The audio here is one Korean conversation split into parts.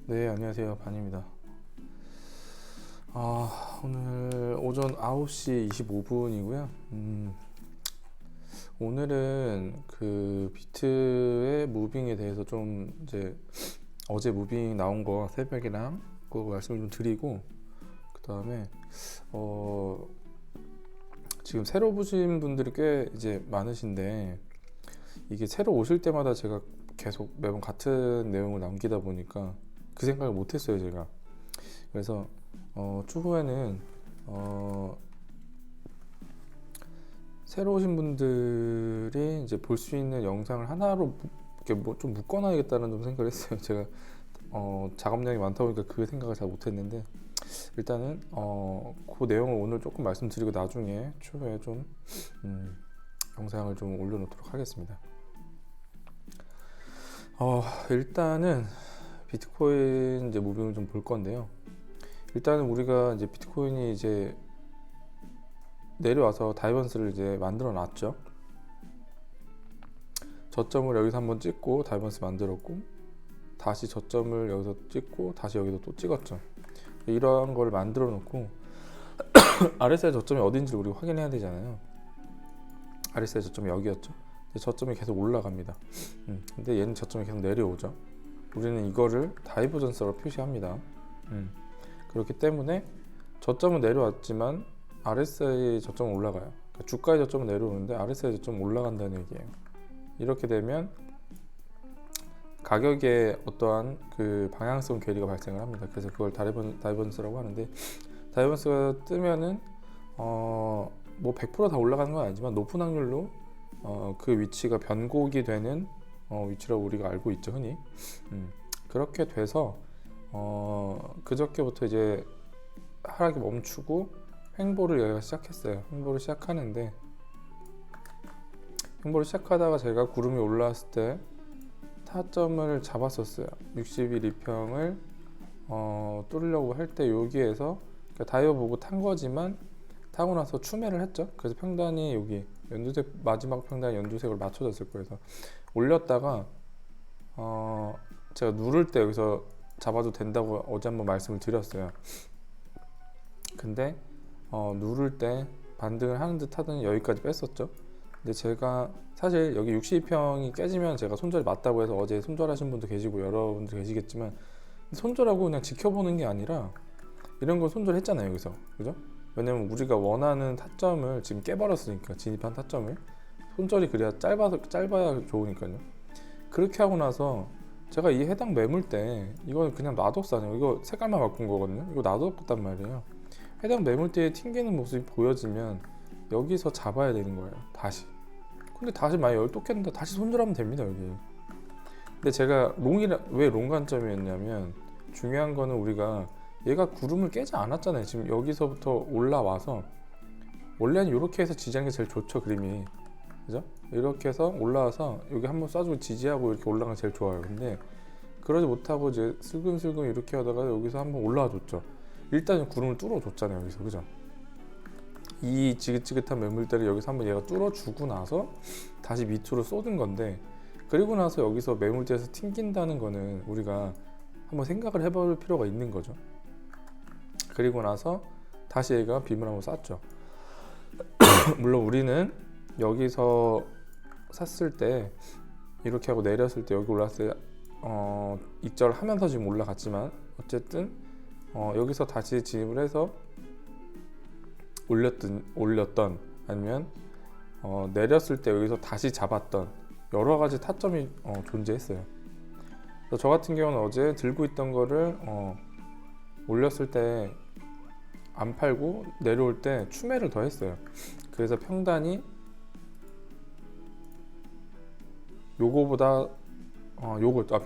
네, 안녕하세요. 반입니다. 오늘 오전 9시 25분이고요. 오늘은 그 비트의 무빙에 대해서 좀 이제 어제 무빙 나온 거 새벽이랑 그거 말씀을 좀 드리고, 그 다음에 지금 새로 보신 분들이 꽤 이제 많으신데, 이게 새로 오실 때마다 제가 계속 매번 같은 내용을 남기다 보니까 그 생각을 못했어요, 제가. 그래서 추후에는 새로 오신 분들이 이제 볼 수 있는 영상을 하나로 이렇게 뭐 좀 묶어놔야겠다는 좀 생각을 했어요. 제가 작업량이 많다 보니까 그 생각을 잘 못했는데, 일단은 그 내용을 오늘 조금 말씀드리고 나중에 추후에 좀 영상을 좀 올려놓도록 하겠습니다. 일단은 비트코인 이제 무빙을 좀 볼 건데요. 일단은 우리가 이제 비트코인이 이제 내려와서 다이버스를 이제 만들어 놨죠. 저점을 여기서 한번 찍고 다이버스 만들었고, 다시 저점을 여기서 찍고 다시 여기서 또 찍었죠. 이러한 걸 만들어 놓고 RSI 저점이 어딘지 우리가 확인해야 되잖아요. RSI 저점이 여기였죠. 저점이 계속 올라갑니다. 근데 얘는 저점이 계속 내려오죠. 우리는 이거를 다이버전스로 표시합니다. 그렇기 때문에 저점은 내려왔지만 RSI 저점은 올라가요. 그러니까 주가의 저점은 내려오는데 RSI 저점은 올라간다는 얘기예요. 이렇게 되면 가격에 어떠한 그 방향성 괴리가 발생을 합니다. 그래서 그걸 다이버전스라고 하는데, 다이버전스가 뜨면은 뭐 100% 다 올라가는 건 아니지만 높은 확률로 그 위치가 변곡이 되는 위치라고 우리가 알고 있죠, 흔히. 그렇게 돼서 그저께부터 이제 하락이 멈추고 횡보를 여기가 시작했어요. 횡보를 시작하는데, 횡보를 시작하다가 제가 구름이 올라왔을 때 타점을 잡았었어요. 60일 이평을 뚫으려고 할 때 여기에서 그러니까 다이어 보고 탄 거지만 타고 나서 추매를 했죠. 그래서 평단이 여기 연두색, 마지막 평단 연두색으로 맞춰졌을 거예요. 그래서 올렸다가 제가 누를 때 여기서 잡아도 된다고 어제 한번 말씀을 드렸어요. 근데 누를 때 반등을 하는 듯 하더니 여기까지 뺐었죠. 근데 제가 사실 여기 62평이 깨지면 제가 손절이 맞다고 해서 어제 손절하신 분도 계시고 여러분도 계시겠지만, 손절하고 그냥 지켜보는 게 아니라 이런 걸 손절했잖아요, 여기서. 그죠? 왜냐면 우리가 원하는 타점을 지금 깨버렸으니까, 진입한 타점을. 손절이 그래야 짧아야 좋으니까요. 그렇게 하고 나서 제가 이 해당 매물대, 이거는 그냥 놔뒀어요. 이거 색깔만 바꾼 거거든요. 이거 놔뒀단 말이에요. 해당 매물대에 튕기는 모습이 보여지면 여기서 잡아야 되는 거예요, 다시. 근데 다시 만약 여기 또 깼는데 다시 손절하면 됩니다, 여기. 근데 제가 왜 롱 관점이었냐면, 중요한 거는 우리가 얘가 구름을 깨지 않았잖아요. 지금 여기서부터 올라와서, 원래는 이렇게 해서 지지하는 게 제일 좋죠, 그림이. 그죠? 이렇게 해서 올라와서 여기 한번 쏴주고 지지하고 이렇게 올라가는 게 제일 좋아요. 근데 그러지 못하고 이제 슬금슬금 이렇게 하다가 여기서 한번 올라와 줬죠. 일단은 구름을 뚫어 줬잖아요, 여기서. 그죠? 이 지긋지긋한 매물대를 여기서 한번 얘가 뚫어주고 나서 다시 밑으로 쏟은 건데, 그리고 나서 여기서 매물대에서 튕긴다는 거는 우리가 한번 생각을 해볼 필요가 있는 거죠. 그리고 나서 다시 얘가 빔을 한번 쐈죠. 물론 우리는 여기서 샀을 때 이렇게 하고 내렸을 때 여기 올랐을 때 익절하면서 지금 올라갔지만, 어쨌든 여기서 다시 진입을 해서 올렸던 아니면 내렸을 때 여기서 다시 잡았던 여러 가지 타점이 존재했어요. 그래서 저 같은 경우는 어제 들고 있던 거를 올렸을 때 안 팔고 내려올 때 추매를 더 했어요. 그래서 평단이 요거보다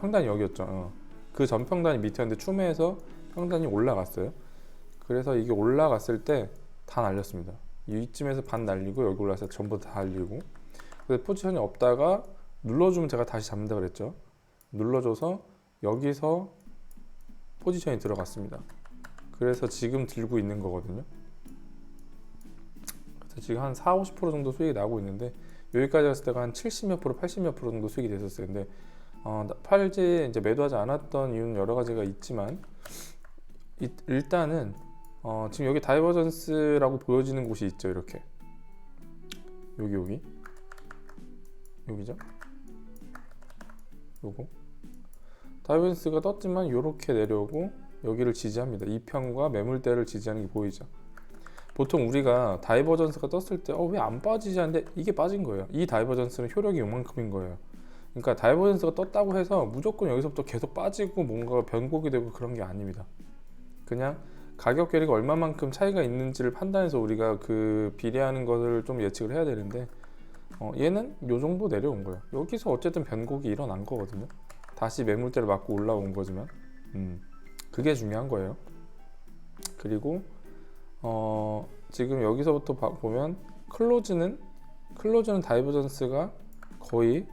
평단이 여기였죠. 그 전 평단이 밑이었는데 추매해서 평단이 올라갔어요. 그래서 이게 올라갔을 때 다 날렸습니다. 이쯤에서 반 날리고 여기 올라서 전부 다 날리고, 그래서 포지션이 없다가 눌러주면 제가 다시 잡는다 그랬죠. 눌러줘서 여기서 포지션이 들어갔습니다. 그래서 지금 들고 있는 거거든요. 그래서 지금 한 40-50% 정도 수익이 나고 있는데, 여기까지 갔을 때가 한 70몇 프로, 80몇 프로 정도 수익이 됐었어요. 근데 팔지 이제 매도하지 않았던 이유는 여러 가지가 있지만 일단은 지금 여기 다이버전스라고 보여지는 곳이 있죠. 이렇게 여기죠. 요거 다이버전스가 떴지만 이렇게 내려오고 여기를 지지합니다. 2편과 매물대를 지지하는 게 보이죠. 보통 우리가 다이버전스가 떴을 때 왜 안 빠지지 하는데 이게 빠진 거예요. 이 다이버전스는 효력이 요만큼인 거예요. 그러니까 다이버전스가 떴다고 해서 무조건 여기서부터 계속 빠지고 뭔가 변곡이 되고 그런 게 아닙니다. 그냥 가격 괴리가 얼마만큼 차이가 있는지를 판단해서 우리가 그 비례하는 것을 좀 예측을 해야 되는데 얘는 요 정도 내려온 거예요. 여기서 어쨌든 변곡이 일어난 거거든요. 다시 매물대를 맞고 올라온 거지만 그게 중요한 거예요. 그리고 지금 여기서부터 보면 클로즈는 다이버전스가 거의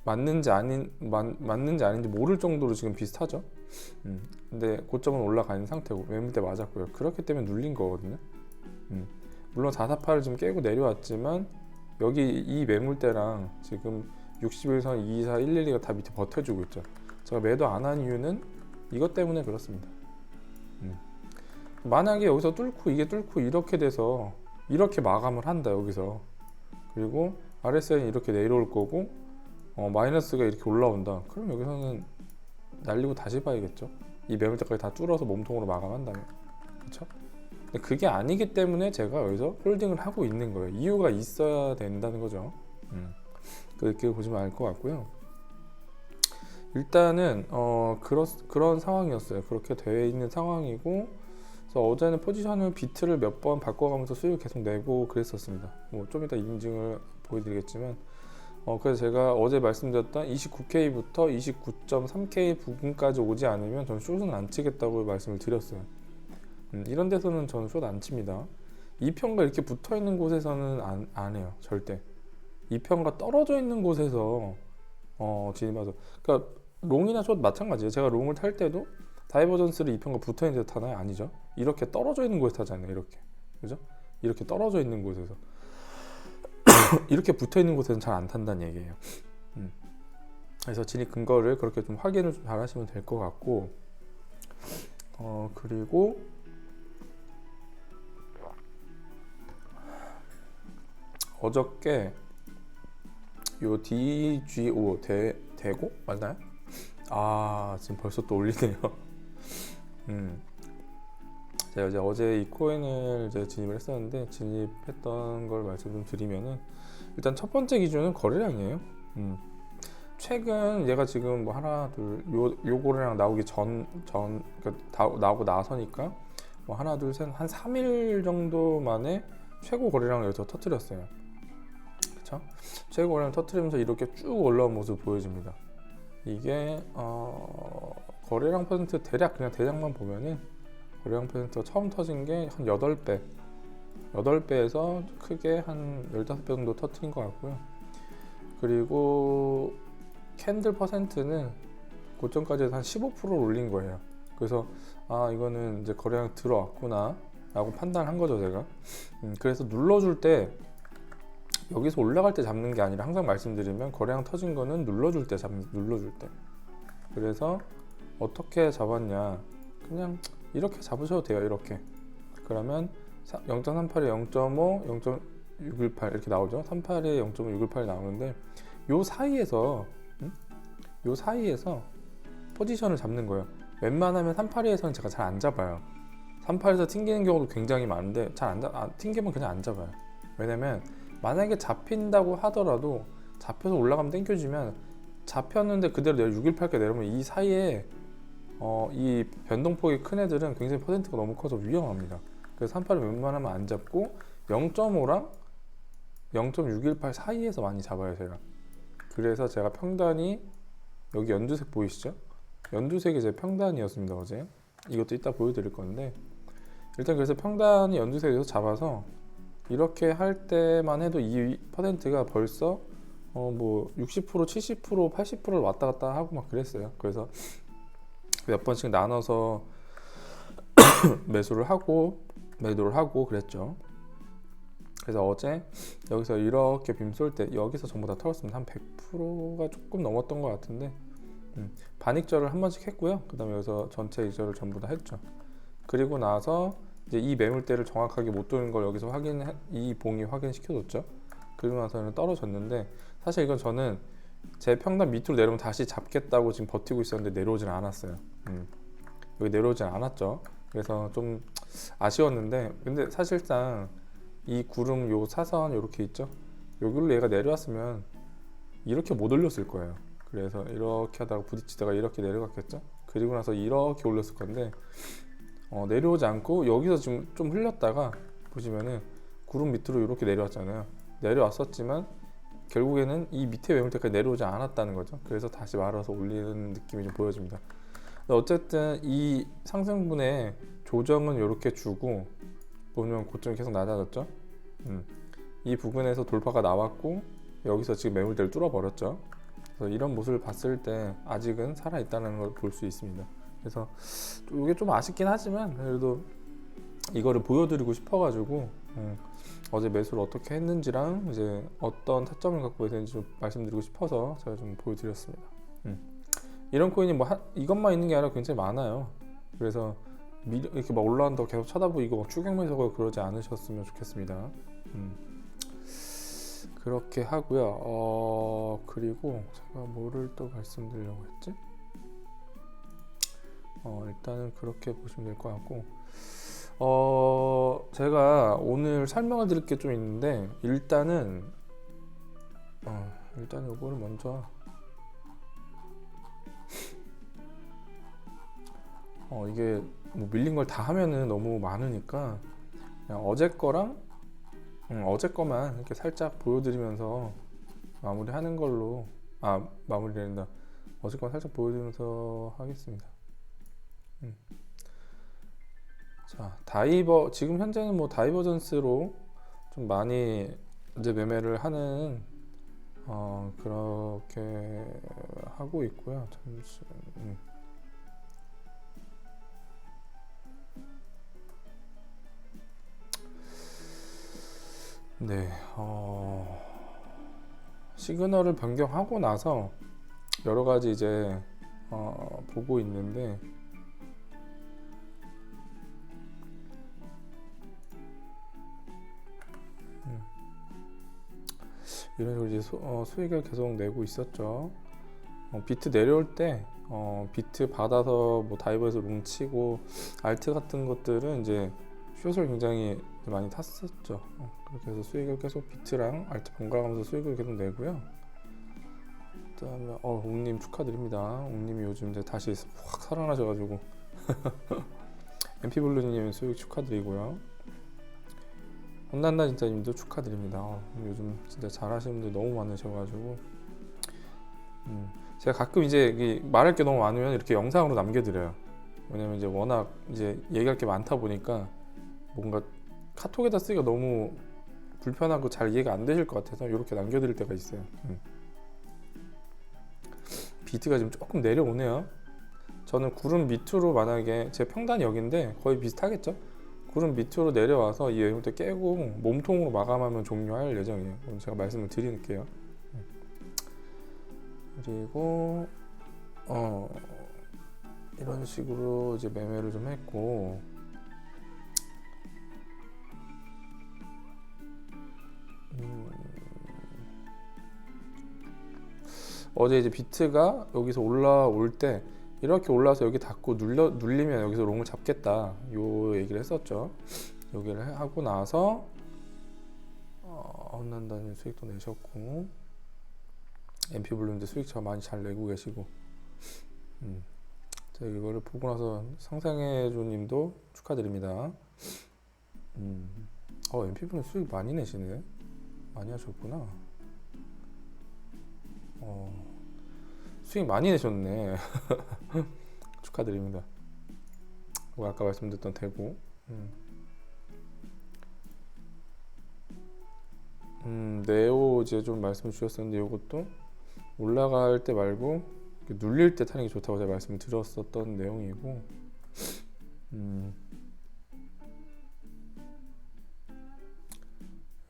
맞는지 아닌지 모를 정도로 지금 비슷하죠. 근데 고점은 올라가 있는 상태고 매물대 맞았고요. 그렇기 때문에 눌린 거거든요. 물론 448을 좀 깨고 내려왔지만 여기 이 매물대랑 지금 61선 224, 112가 다 밑에 버텨주고 있죠. 제가 매도 안 한 이유는 이것 때문에 그렇습니다. 만약에 여기서 이게 뚫고 이렇게 돼서 이렇게 마감을 한다 여기서, 그리고 RSI는 이렇게 내려올 거고 마이너스가 이렇게 올라온다. 그럼 여기서는 날리고 다시 봐야겠죠. 이 매물대까지 다 뚫어서 몸통으로 마감한다면, 그렇죠? 근데 그게 아니기 때문에 제가 여기서 홀딩을 하고 있는 거예요. 이유가 있어야 된다는 거죠. 그렇게 보시면 알 것 같고요. 일단은 그런 상황이었어요. 그렇게 되어 있는 상황이고, 그래서 어제는 포지션을 비트를 몇 번 바꿔가면서 수익을 계속 내고 그랬었습니다. 좀 이따 인증을 보여드리겠지만, 그래서 제가 어제 말씀드렸던 29K부터 29.3K 부근까지 오지 않으면 저는 숏은 안 치겠다고 말씀을 드렸어요. 이런 데서는 저는 숏 안 칩니다. 2편과 이렇게 붙어 있는 곳에서는 안 해요. 절대. 2편과 떨어져 있는 곳에서 진입하죠. 그러니까 롱이나 숏 마찬가지예요. 제가 롱을 탈 때도 다이버전스를 2편과 붙어 있는 데서 타나요? 아니죠. 이렇게 떨어져 있는 곳에서 타잖아요. 이렇게, 그죠? 이렇게 떨어져 있는 곳에서. 이렇게 붙어 있는 곳에서는 잘 안 탄다는 얘기예요. 그래서 진입 근거를 그렇게 좀 확인을 잘 하시면 될 것 같고, 그리고 어저께 요 DGO 대고 맞나요? 지금 벌써 또 올리네요. 제가 이제 어제 이 코인을 이제 진입을 했었는데, 진입했던 걸 말씀 좀 드리면은, 일단 첫 번째 기준은 거래량이에요. 최근 얘가 지금 뭐 하나 둘 요 거래량 나오기 그러니까 나오고 나서니까 뭐 하나 둘 셋 한 3일 정도 만에 최고 거래량을 여기서 터뜨렸어요. 그쵸? 최고 거래량 터뜨리면서 이렇게 쭉 올라온 모습 보여집니다. 이게 거래량 퍼센트 대략 그냥 대략만 보면은 거래량 퍼센트가 처음 터진 게 한 8배에서 크게 한 15배 정도 터뜨린 것 같고요. 그리고 캔들 퍼센트는 고점까지 한 15%를 올린 거예요. 그래서 이거는 이제 거래량 들어왔구나 라고 판단한 거죠, 제가. 그래서 눌러줄 때 여기서 올라갈 때 잡는 게 아니라, 항상 말씀드리면 거래량 터진 거는 눌러줄 때. 그래서 어떻게 잡았냐, 그냥 이렇게 잡으셔도 돼요. 이렇게. 그러면 0.38에 0.5, 0.618 이렇게 나오죠. 38에 0.618이 나오는데 요 사이에서 포지션을 잡는 거예요. 웬만하면 38에서는 제가 잘 안 잡아요. 38에서 튕기는 경우도 굉장히 많은데 튕기면 그냥 안 잡아요. 왜냐면 만약에 잡힌다고 하더라도 잡혀서 올라가면 땡겨주면, 잡혔는데 그대로 618개 내려오면 이 사이에 이 변동폭이 큰 애들은 굉장히 퍼센트가 너무 커서 위험합니다. 그래서 38을 웬만하면 안 잡고 0.5랑 0.618 사이에서 많이 잡아요, 제가. 그래서 제가 평단이 여기 연두색 보이시죠? 연두색이 제 평단이었습니다, 어제. 이것도 이따 보여드릴 건데, 일단 그래서 평단이 연두색에서 잡아서 이렇게 할 때만 해도 이 퍼센트가 벌써 뭐 60%, 70%, 80%를 왔다 갔다 하고 막 그랬어요. 그래서 몇 번씩 나눠서 매수를 하고 매도를 하고 그랬죠. 그래서 어제 여기서 이렇게 빔 쏠 때 여기서 전부 다 털었습니다. 한 100%가 조금 넘었던 것 같은데 반익절을 한 번씩 했고요. 그 다음에 여기서 전체 익절을 전부 다 했죠. 그리고 나서 이제 이 매물대를 정확하게 못 도는 걸 여기서 이 봉이 확인시켜줬죠. 그리고 나서는 떨어졌는데 사실 이건 저는 제 평단 밑으로 내려오면 다시 잡겠다고 지금 버티고 있었는데 내려오진 않았어요. 여기 내려오진 않았죠. 그래서 좀 아쉬웠는데 근데 사실상 이 구름 요 사선 이렇게 있죠. 여기로 얘가 내려왔으면 이렇게 못 올렸을 거예요. 그래서 이렇게 하다가 부딪히다가 이렇게 내려갔겠죠. 그리고 나서 이렇게 올렸을 건데 내려오지 않고 여기서 지금 좀 흘렸다가 보시면은 구름 밑으로 이렇게 내려왔잖아요. 내려왔었지만 결국에는 이 밑에 매물대까지 내려오지 않았다는 거죠. 그래서 다시 말아서 올리는 느낌이 좀 보여집니다. 어쨌든 이 상승분의 조정은 이렇게 주고 보면 고점이 계속 낮아졌죠. 이 부분에서 돌파가 나왔고 여기서 지금 매물대를 뚫어버렸죠. 그래서 이런 모습을 봤을 때 아직은 살아있다는 걸 볼 수 있습니다. 그래서 이게 좀 아쉽긴 하지만 그래도 이거를 보여드리고 싶어가지고 어제 매수를 어떻게 했는지랑 이제 어떤 타점을 갖고 있는지 좀 말씀드리고 싶어서 제가 좀 보여드렸습니다. 이런 코인이 뭐 이것만 있는 게 아니라 굉장히 많아요. 그래서 이렇게 막 올라간다고 계속 쳐다보고 추격 매수하고 그러지 않으셨으면 좋겠습니다. 그렇게 하고요. 그리고 제가 뭐를 또 말씀드리려고 했지? 일단은 그렇게 보시면 될 것 같고 제가 오늘 설명을 드릴 게 좀 있는데 일단은 이거를 먼저 이게 뭐 밀린 걸 다 하면은 너무 많으니까 그냥 어제 거랑 어제 거만 이렇게 살짝 보여드리면서 마무리하는 걸로 마무리된다. 어제 거 살짝 보여드리면서 하겠습니다. 자, 지금 현재는 뭐 다이버전스로 좀 많이 이제 매매를 하는 그렇게 하고 있고요. 잠시만요. 네, 시그널을 변경하고 나서 여러 가지 이제 보고 있는데 이런 식으로 이제 수익을 계속 내고 있었죠. 비트 내려올 때 비트 받아서 뭐 다이버에서 롱치고 알트 같은 것들은 이제 숏을 굉장히 많이 탔었죠. 그렇게 해서 수익을 계속 비트랑 알트 번갈아가면서 수익을 계속 내고요. 그다음에 웅님 축하드립니다. 웅님이 요즘 이제 다시 확 살아나셔가지고 MP블루님 수익 축하드리고요. 혼난다 진짜님도 축하드립니다. 요즘 진짜 잘하시는 분들 너무 많으셔가지고 제가 가끔 이제 말할 게 너무 많으면 이렇게 영상으로 남겨드려요. 왜냐면 이제 워낙 이제 얘기할 게 많다 보니까 뭔가 카톡에다 쓰기가 너무 불편하고 잘 이해가 안 되실 것 같아서 이렇게 남겨드릴 때가 있어요. 비트가 지금 조금 내려오네요. 저는 구름 밑으로 만약에 제 평단이 여기인데 거의 비슷하겠죠? 구름 밑으로 내려와서 이 매물대 깨고 몸통으로 마감하면 종료할 예정이에요. 오늘 제가 말씀을 드릴게요. 그리고 이런 식으로 이제 매매를 좀 했고 어제 이제 비트가 여기서 올라올 때 이렇게 올라와서 여기 닿고 눌리면 여기서 롱을 잡겠다 요 얘기를 했었죠. 여기를 하고 나서 혼난다는 수익도 내셨고 MP블루님도 수익차 많이 잘 내고 계시고 제가 이거를 보고 나서 상상해주님도 축하드립니다. MP블루 수익 많이 내시네. 많이 하셨구나. 수익 많이 내셨네. 축하드립니다. 아까 말씀드렸던 대구. 네오 이제 좀 말씀 주셨었는데 이것도 올라갈 때 말고 눌릴 때 타는 게 좋다고 제가 말씀을 드렸었던 내용이고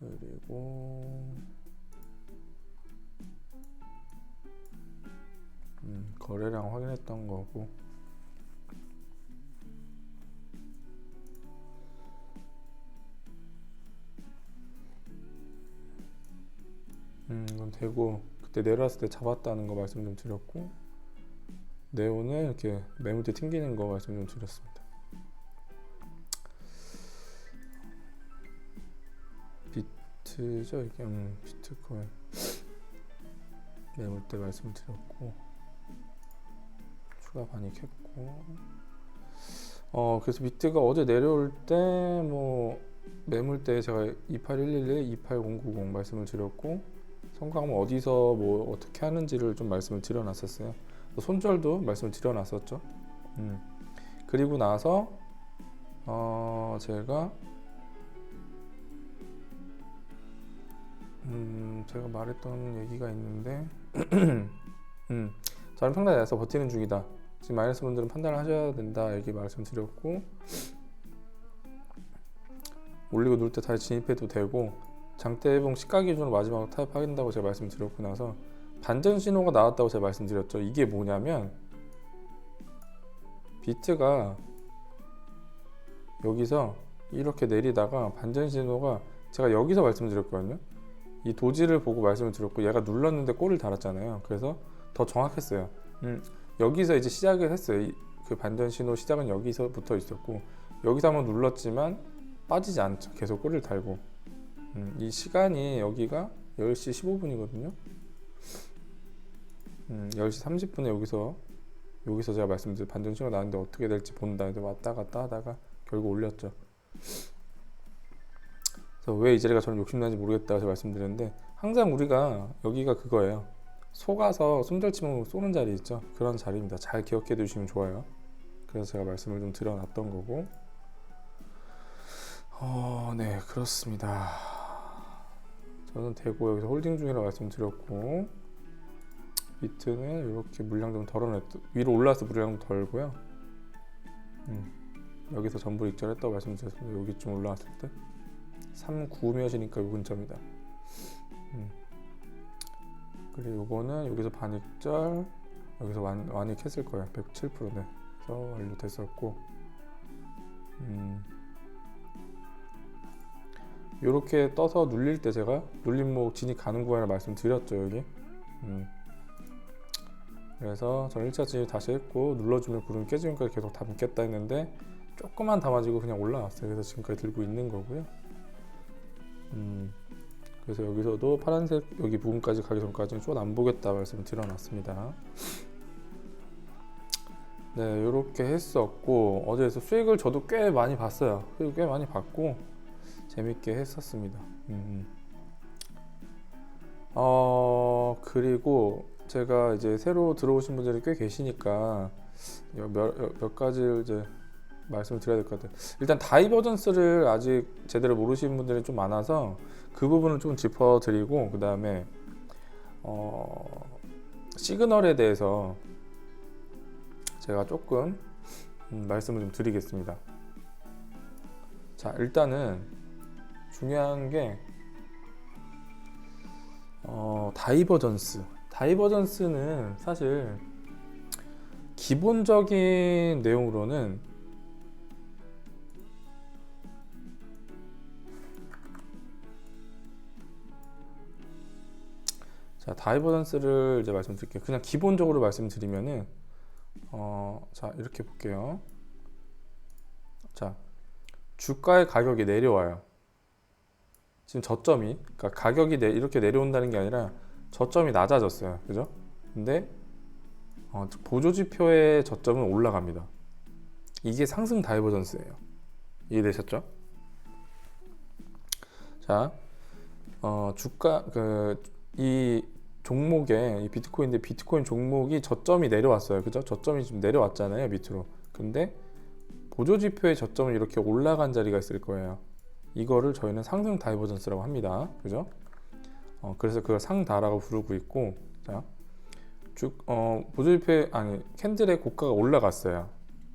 그리고 거래량 확인했던 거고, 이건 되고, 그때 내려왔을 때 잡았다는 거 말씀 좀 드렸고, 네오는 이렇게 매물대 튕기는 거 말씀 좀 드렸습니다. 비트죠 이게. 비트코인 매물대 말씀 드렸고, 추가 반익했고, 그래서 비트가 어제 내려올 때 뭐 매물대 제가 28111, 28090 말씀을 드렸고, 성과금 어디서 뭐 어떻게 하는지를 좀 말씀을 드려놨었어요. 손절도 말씀을 드려놨었죠. 그리고 나서 제가 제가 말했던 얘기가 있는데 저는 평단에 대해서 버티는 중이다. 지금 마이너스 분들은 판단을 하셔야 된다 얘기 말씀드렸고, 올리고 누를 때 다시 진입해도 되고, 장대 회복 시가 기준으로 마지막으로 타협하겠다고 제가 말씀드렸고 나서 반전 신호가 나왔다고 제가 말씀드렸죠. 이게 뭐냐면 비트가 여기서 이렇게 내리다가 반전 신호가, 제가 여기서 말씀드렸거든요. 이 도지를 보고 말씀을 드렸고, 얘가 눌렀는데 꼬리를 달았잖아요. 그래서 더 정확했어요. 여기서 이제 시작을 했어요. 그 반전 신호 시작은 여기서부터 있었고, 여기서 한번 눌렀지만 빠지지 않죠. 계속 꼬리를 달고. 이 시간이 여기가 10시 15분이거든요. 10시 30분에 여기서 제가 말씀드린 반전 신호가 나왔는데 어떻게 될지 본다. 이제 왔다 갔다 하다가 결국 올렸죠. 그래서 왜 이 자리가 저는 욕심나는지 모르겠다고 제가 말씀드렸는데, 항상 우리가 여기가 그거예요. 속아서 숨절치면 쏘는 자리 있죠. 그런 자리입니다. 잘 기억해 두시면 좋아요. 그래서 제가 말씀을 좀 드려놨던 거고, 네, 그렇습니다. 저는 대고 여기서 홀딩 중이라고 말씀드렸고, 비트는 이렇게 물량 좀 덜어냈고, 위로 올라와서 물량 좀 덜고요. 여기서 전부 익절했다고 말씀드렸습니다. 여기 좀 올라왔을 때 3,9몇이니까 요 근처입니다. 그리고 요거는 여기서 반익절, 여기서 완익했을 거예요. 107%네. 그래서 완료됐었고, 요렇게 떠서 눌릴 때 제가 눌림목 진입 가능 구간을 말씀드렸죠. 여기. 그래서 저는 1차 진입 다시 했고, 눌러주면 구름 깨지면까지 계속 담겠다 했는데 조금만 담아지고 그냥 올라왔어요. 그래서 지금까지 들고 있는 거고요. 그래서 여기서도 파란색 여기 부분까지 가기 전까지는 쭉 안 보겠다 말씀을 드려놨습니다. 네, 이렇게 했었고, 어제에서 수익을 저도 꽤 많이 봤어요. 수익 꽤 많이 봤고 재밌게 했었습니다. 그리고 제가 이제 새로 들어오신 분들이 꽤 계시니까 몇 가지를 이제 말씀을 드려야 될 것 같아요. 일단 다이버전스를 아직 제대로 모르시는 분들이 좀 많아서 그 부분을 좀 짚어드리고, 그 다음에 시그널에 대해서 제가 조금 말씀을 좀 드리겠습니다. 자, 일단은 중요한 게 다이버전스는 사실 기본적인 내용으로는 자, 다이버전스를 이제 말씀드릴게요. 그냥 기본적으로 말씀드리면은 자, 이렇게 볼게요. 자, 주가의 가격이 내려와요. 지금 저점이, 그러니까 가격이 이렇게 내려온다는 게 아니라 저점이 낮아졌어요. 그죠? 근데 보조지표의 저점은 올라갑니다. 이게 상승 다이버전스예요. 이해되셨죠? 자, 주가 이 종목에 이 비트코인인데, 비트코인 종목이 저점이 내려왔어요. 그죠? 저점이 지금 내려왔잖아요, 밑으로. 근데 보조지표의 저점은 이렇게 올라간 자리가 있을 거예요. 이거를 저희는 상승 다이버전스라고 합니다. 그죠? 그래서 그걸 상다라고 부르고 있고, 자, 보조지표의 캔들의 고가가 올라갔어요.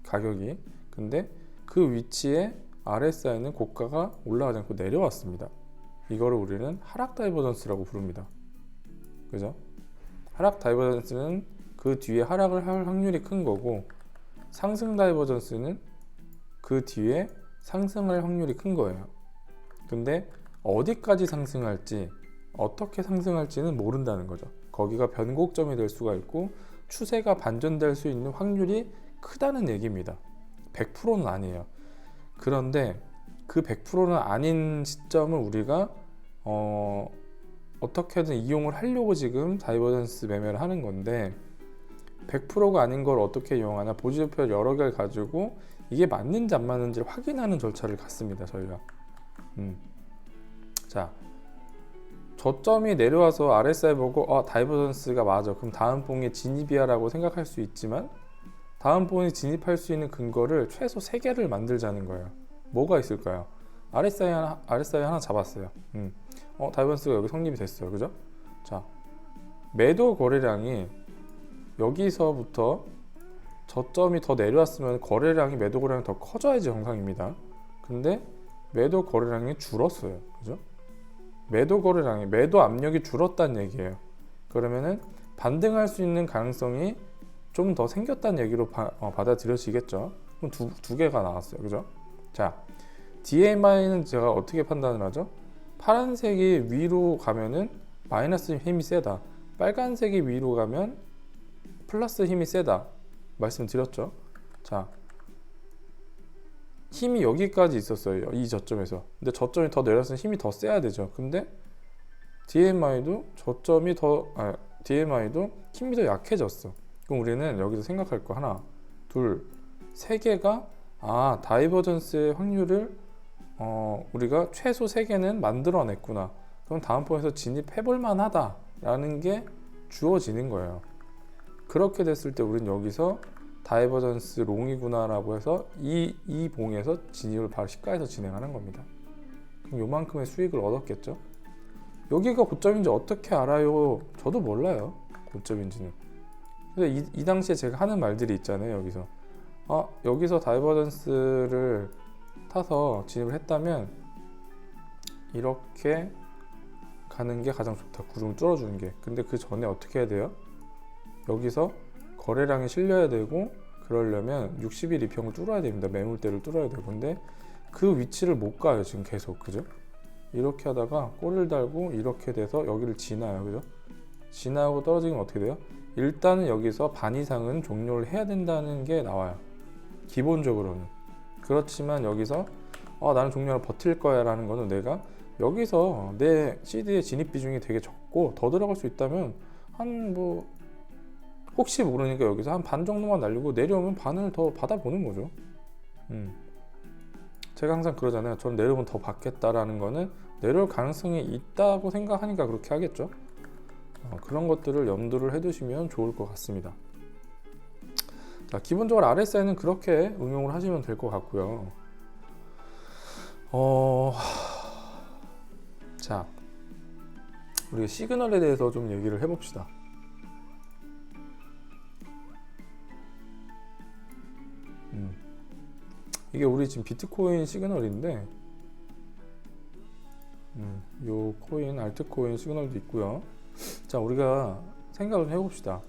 가격이. 근데 그 위치에 RSI는 고가가 올라가지 않고 내려왔습니다. 이거를 우리는 하락 다이버전스라고 부릅니다. 그죠? 하락 다이버전스는 그 뒤에 하락을 할 확률이 큰 거고, 상승 다이버전스는 그 뒤에 상승할 확률이 큰 거예요. 근데 어디까지 상승할지, 어떻게 상승할지는 모른다는 거죠. 거기가 변곡점이 될 수가 있고 추세가 반전될 수 있는 확률이 크다는 얘기입니다. 100%는 아니에요. 그런데 그 100%는 아닌 시점을 우리가 어떻게든 이용을 하려고 지금 다이버전스 매매를 하는 건데, 100%가 아닌 걸 어떻게 이용하나, 보지표를 여러 개를 가지고 이게 맞는지 안 맞는지를 확인하는 절차를 갖습니다, 저희가. 자, 저점이 내려와서 RSI 보고 다이버전스가 맞아, 그럼 다음 봉에 진입이야 라고 생각할 수 있지만, 다음 봉에 진입할 수 있는 근거를 최소 3개를 만들자는 거예요. 뭐가 있을까요? RSI 하나 잡았어요. 다이버전스가 여기 성립이 됐어요. 그죠? 자, 매도 거래량이 여기서부터 저점이 더 내려왔으면 거래량이, 매도 거래량이 더 커져야지 정상입니다. 근데 매도 거래량이 줄었어요. 그죠? 매도 거래량이, 매도 압력이 줄었다는 얘기예요. 그러면은 반등할 수 있는 가능성이 좀 더 생겼다는 얘기로 받아들여지겠죠. 그럼 두 개가 나왔어요. 그죠? 자, DMI는 제가 어떻게 판단을 하죠? 파란색이 위로 가면은 마이너스 힘이 세다, 빨간색이 위로 가면 플러스 힘이 세다 말씀드렸죠. 자, 힘이 여기까지 있었어요, 이 저점에서. 근데 저점이 더 내렸으면 힘이 더 세야 되죠. 근데 DMI도 DMI도 힘이 더 약해졌어. 그럼 우리는 여기서 생각할 거 하나, 둘, 세 개가 다이버전스의 확률을 우리가 최소 3개는 만들어냈구나. 그럼 다음 번에서 진입해볼 만하다 라는 게 주어지는 거예요. 그렇게 됐을 때 우리는 여기서 다이버전스 롱이구나 라고 해서 이 봉에서 진입을 바로 시가에서 진행하는 겁니다. 그럼 요만큼의 수익을 얻었겠죠. 여기가 고점인지 어떻게 알아요? 저도 몰라요, 고점인지는. 근데 이 당시에 제가 하는 말들이 있잖아요. 여기서 다이버전스를 타서 진입을 했다면 이렇게 가는 게 가장 좋다, 구름을 뚫어주는 게. 근데 그 전에 어떻게 해야 돼요? 여기서 거래량이 실려야 되고, 그러려면 60일 이평을 뚫어야 됩니다. 매물대를 뚫어야 되고. 근데 그 위치를 못 가요 지금 계속. 그죠? 이렇게 하다가 꼬리를 달고 이렇게 돼서 여기를 지나요. 그죠? 지나고 떨어지면 어떻게 돼요? 일단은 여기서 반 이상은 종료를 해야 된다는 게 나와요, 기본적으로는. 그렇지만 여기서 나는 종료를 버틸 거야 라는 거는, 내가 여기서 내 CD의 진입 비중이 되게 적고 더 들어갈 수 있다면 혹시 모르니까 여기서 한 반 정도만 날리고 내려오면 반을 더 받아보는 거죠. 제가 항상 그러잖아요. 저는 내려오면 더 받겠다라는 거는 내려올 가능성이 있다고 생각하니까 그렇게 하겠죠. 그런 것들을 염두를 해두시면 좋을 것 같습니다. 자, 기본적으로 RSI는 그렇게 응용을 하시면 될 것 같고요. 자, 우리가 시그널에 대해서 좀 얘기를 해봅시다. 이게 우리 지금 비트코인 시그널인데, 요 코인, 알트코인 시그널도 있고요. 자, 우리가 생각을 해봅시다.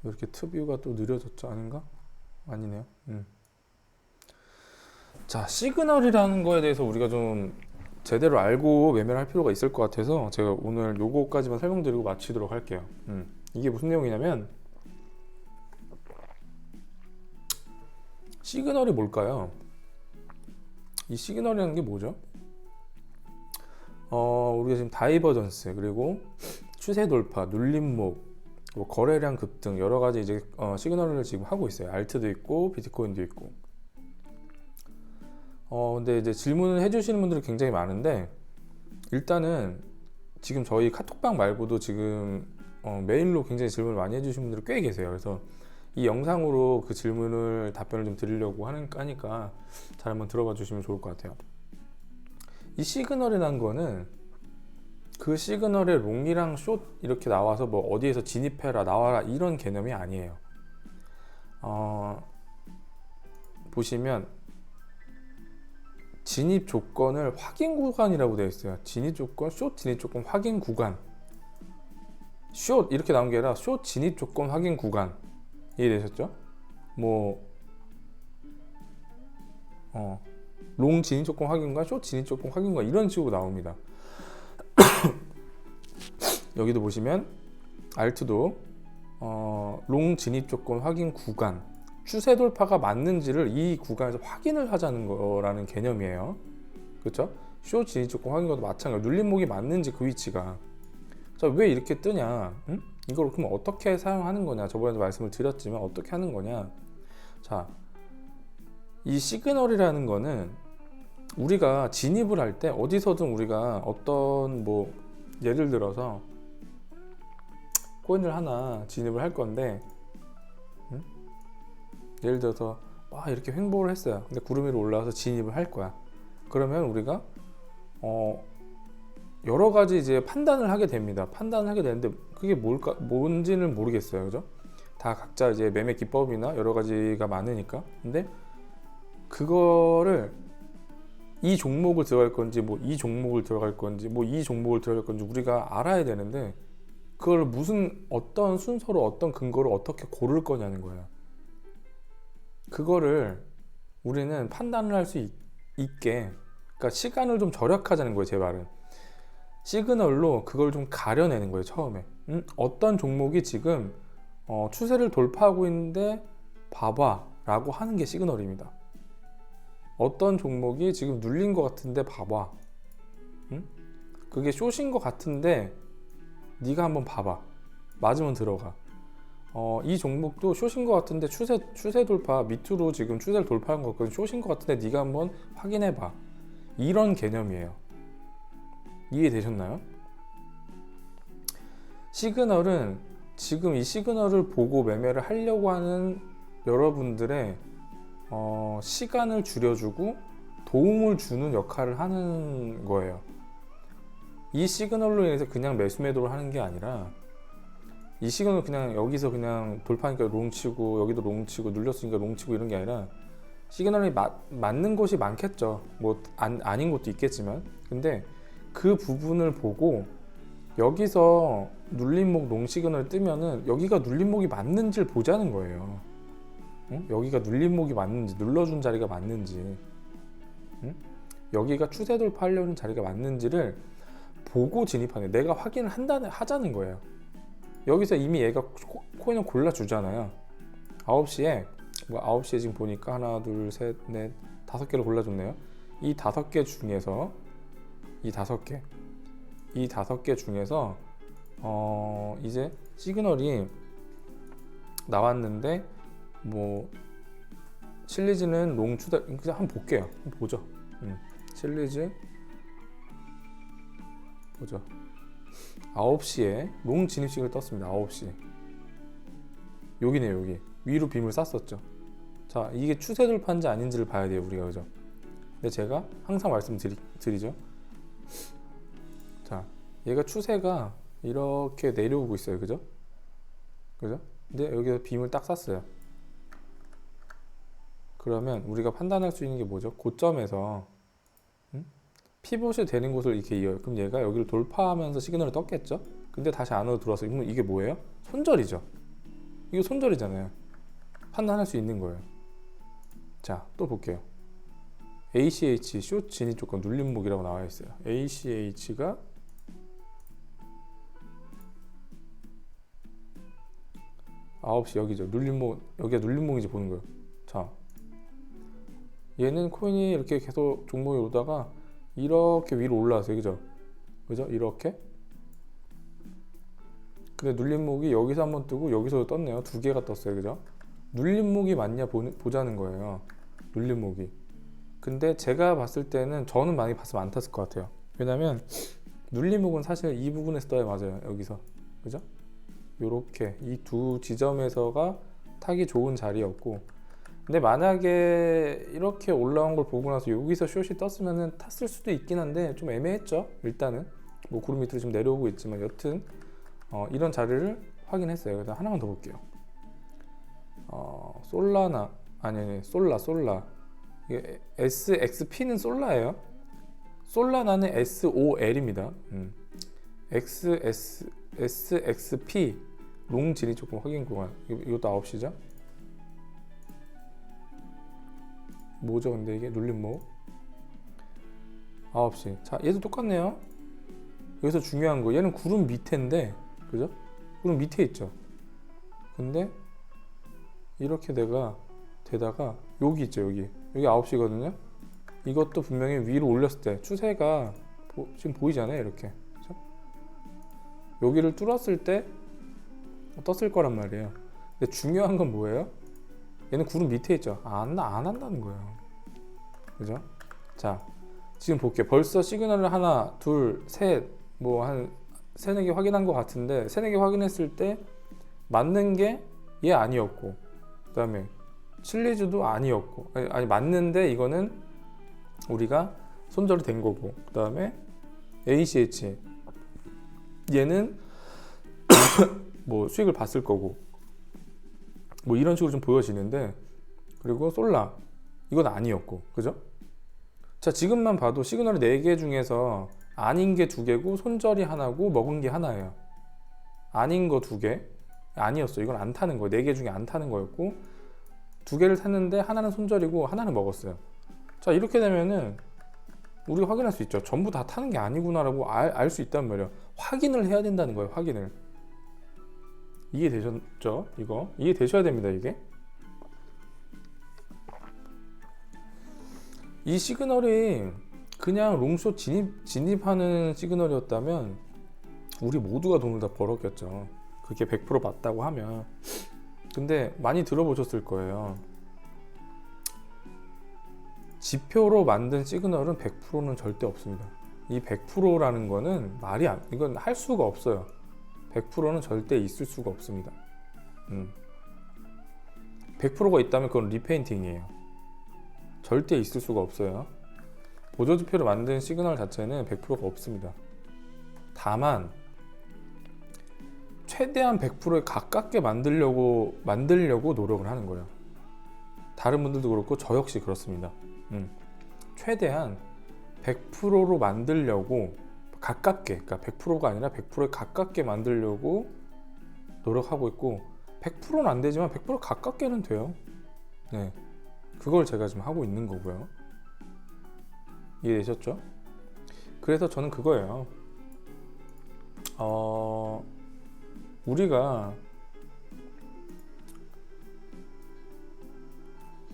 이렇게 트뷰가 또 느려졌죠? 아닌가? 아니네요. 자, 시그널이라는 거에 대해서 우리가 좀 제대로 알고 매매를 할 필요가 있을 것 같아서 제가 오늘 요거까지만 설명드리고 마치도록 할게요. 이게 무슨 내용이냐면, 시그널이 뭘까요? 이 시그널이라는 게 뭐죠? 우리가 지금 다이버전스, 그리고 추세 돌파, 눌림목, 거래량 급등, 여러 가지 이제 시그널을 지금 하고 있어요. 알트도 있고 비트코인도 있고. 근데 이제 질문을 해주시는 분들이 굉장히 많은데, 일단은 지금 저희 카톡방 말고도 지금 메일로 굉장히 질문을 많이 해주시는 분들이 꽤 계세요. 그래서 이 영상으로 그 질문을 답변을 좀 드리려고 하니까 잘 한번 들어봐 주시면 좋을 것 같아요. 이 시그널이라는 거는 그 시그널에 롱이랑 숏 이렇게 나와서 뭐 어디에서 진입해라, 나와라 이런 개념이 아니에요. 보시면 진입 조건을 확인 구간이라고 되어 있어요. 진입 조건, 숏 진입 조건 확인 구간. 숏 이렇게 나온 게 아니라 숏 진입 조건 확인 구간. 이해되셨죠? 롱 진입 조건 확인과 숏 진입 조건 확인과 이런 식으로 나옵니다. 여기도 보시면 알트도 롱 진입 조건 확인 구간, 추세 돌파가 맞는지를 이 구간에서 확인을 하자는 거라는 개념이에요. 그렇죠? 숏 진입 조건 확인과도 마찬가지. 눌림목이 맞는지 그 위치가. 자, 왜 이렇게 뜨냐? 응? 이걸 그럼 어떻게 사용하는 거냐? 저번에도 말씀을 드렸지만 어떻게 하는 거냐? 자, 이 시그널이라는 거는 우리가 진입을 할 때 어디서든 우리가 어떤 예를 들어서 코인을 하나 진입을 할 건데, 예를 들어서 이렇게 횡보를 했어요. 근데 구름 위로 올라와서 진입을 할 거야. 그러면 우리가 여러 가지 이제 판단을 하게 됩니다. 판단을 하게 되는데 그게 뭔지는 모르겠어요. 그죠? 다 각자 이제 매매 기법이나 여러 가지가 많으니까. 근데 그거를 이 종목을 들어갈 건지 이 종목을 들어갈 건지 이 종목을 들어갈 건지 우리가 알아야 되는데 그걸 어떤 순서로 어떤 근거로 어떻게 고를 거냐는 거예요. 그거를 우리는 판단을 할 수 있게, 그러니까 시간을 좀 절약하자는 거예요. 제 말은 시그널로 그걸 좀 가려내는 거예요. 처음에 어떤 종목이 지금 추세를 돌파하고 있는데 봐봐 라고 하는 게 시그널입니다. 어떤 종목이 지금 눌린 것 같은데 봐봐. 그게 숏인 것 같은데 네가 한번 봐봐. 맞으면 들어가. 이 종목도 숏인 것 같은데 추세 돌파, 밑으로 지금 추세를 돌파한 것 같거든. 숏인 것 같은데 네가 한번 확인해봐. 이런 개념이에요. 이해되셨나요? 시그널은 지금 이 시그널을 보고 매매를 하려고 하는 여러분들의 시간을 줄여주고 도움을 주는 역할을 하는 거예요. 이 시그널로 인해서 그냥 매수 매도를 하는 게 아니라 이 시그널 그냥 여기서 그냥 돌파하니까 롱치고 여기도 롱치고 눌렸으니까 롱치고 이런 게 아니라 시그널이 맞는 곳이 많겠죠. 아닌 곳도 있겠지만, 근데 그 부분을 보고 여기서 눌림목 롱 시그널 뜨면은 여기가 눌림목이 맞는지를 보자는 거예요. 여기가 눌림목이 맞는지, 눌러준 자리가 맞는지, 여기가 추세 돌파하려는 자리가 맞는지를 보고 진입하는, 내가 확인을 하자는 거예요. 여기서 이미 얘가 코인을 골라주잖아요. 9시에 9시에 지금 보니까 하나, 둘, 셋, 넷, 5개를 골라줬네요. 이 5개 중에서 이 5개 중에서 이제 시그널이 나왔는데 칠리즈는 롱 추다, 그냥 한번 볼게요. 한번 보죠. 칠리즈 보죠. 9시에 롱 진입식을 떴습니다. 9시. 여기네요. 여기 위로 빔을 쐈었죠. 자, 이게 추세 돌파인지 아닌지를 봐야 돼요, 우리가. 그죠? 근데 제가 항상 말씀드리죠. 자, 얘가 추세가 이렇게 내려오고 있어요. 그죠? 근데 여기서 빔을 딱 쐈어요. 그러면 우리가 판단할 수 있는 게 뭐죠? 고점에서 피봇이 되는 곳을 이렇게 이어요. 그럼 얘가 여기를 돌파하면서 시그널을 떴겠죠? 근데 다시 안으로 들어와서, 그러면 이게 뭐예요? 손절이죠. 이거 손절이잖아요. 판단할 수 있는 거예요. 자, 또 볼게요. ACH 숏 진입 조건 눌림목이라고 나와 있어요. ACH가 9시 여기죠. 눌림목, 여기가 눌림목인지 보는 거예요. 자, 얘는 코인이 이렇게 계속 종목이 오다가 이렇게 위로 올라왔어요. 그죠? 이렇게. 근데 눌림목이 여기서 한번 뜨고 여기서도 떴네요. 2개가 떴어요. 그죠? 눌림목이 맞냐 보자는 거예요. 눌림목이. 근데 제가 봤을 때는 저는 많이 봤으면 안 탔을 것 같아요. 왜냐면 눌림목은 사실 이 부분에서 떠야 맞아요. 여기서. 그죠? 요렇게 이 두 지점에서가 타기 좋은 자리였고, 근데 만약에 이렇게 올라온 걸 보고 나서 여기서 숏이 떴으면 탔을 수도 있긴 한데 좀 애매했죠. 일단은 구름 밑으로 좀 내려오고 있지만 여튼 이런 자리를 확인했어요. 그래서 하나만 더 볼게요. 솔라나 아니 솔라 이게 SXP는 솔라예요. 솔라나는 SOL입니다. SXP 롱 진입 조건 확인 구간. 이것도 9시죠? 뭐죠 근데 이게 눌림목 9시. 자 얘도 똑같네요. 여기서 중요한 거 얘는 구름 밑에인데 그죠? 구름 밑에 있죠. 근데 이렇게 되다가 여기 있죠. 여기 9시거든요. 이것도 분명히 위로 올렸을 때 추세가 지금 보이잖아요. 이렇게 그죠? 여기를 뚫었을 때 떴을 거란 말이에요. 근데 중요한 건 뭐예요? 얘는 구름 밑에 있죠. 안 한다는 거예요. 그죠? 자 지금 볼게요. 벌써 시그널을 하나 둘 셋 뭐 한 세네 개 확인한 것 같은데 세네 개 확인했을 때 맞는 게 얘 아니었고 그 다음에 칠리주도 아니었고 아니 맞는데 이거는 우리가 손절이 된 거고 그 다음에 ACH 얘는 뭐 수익을 봤을 거고 뭐 이런 식으로 좀 보여지는데 그리고 솔라 이건 아니었고 그죠? 자 지금만 봐도 시그널 4개 중에서 아닌 게 2개고 손절이 하나고 먹은 게 하나예요. 아닌 거 2개 아니었어. 이건 안 타는 거예요. 4개 중에 안 타는 거였고 2개를 탔는데 하나는 손절이고 하나는 먹었어요. 자 이렇게 되면은 우리가 확인할 수 있죠. 전부 다 타는 게 아니구나라고 알 수 있단 말이에요. 확인을 해야 된다는 거예요. 확인을. 이해되셨죠? 이거 이해되셔야 됩니다. 이게 이 시그널이 그냥 롱숏 진입하는 시그널이었다면 우리 모두가 돈을 다 벌었겠죠. 그게 100% 맞다고 하면. 근데 많이 들어보셨을 거예요. 지표로 만든 시그널은 100%는 절대 없습니다. 이 100%라는 거는 이건 할 수가 없어요. 100%는 절대 있을 수가 없습니다. 100%가 있다면 그건 리페인팅이에요. 절대 있을 수가 없어요. 보조지표로 만든 시그널 자체는 100%가 없습니다. 다만 최대한 100%에 가깝게 만들려고 노력을 하는 거예요. 다른 분들도 그렇고 저 역시 그렇습니다. 최대한 100%로 만들려고 가깝게, 그러니까 100%가 아니라 100%에 가깝게 만들려고 노력하고 있고 100%는 안 되지만 100% 가깝게는 돼요. 네, 그걸 제가 지금 하고 있는 거고요. 이해되셨죠? 그래서 저는 그거예요. 우리가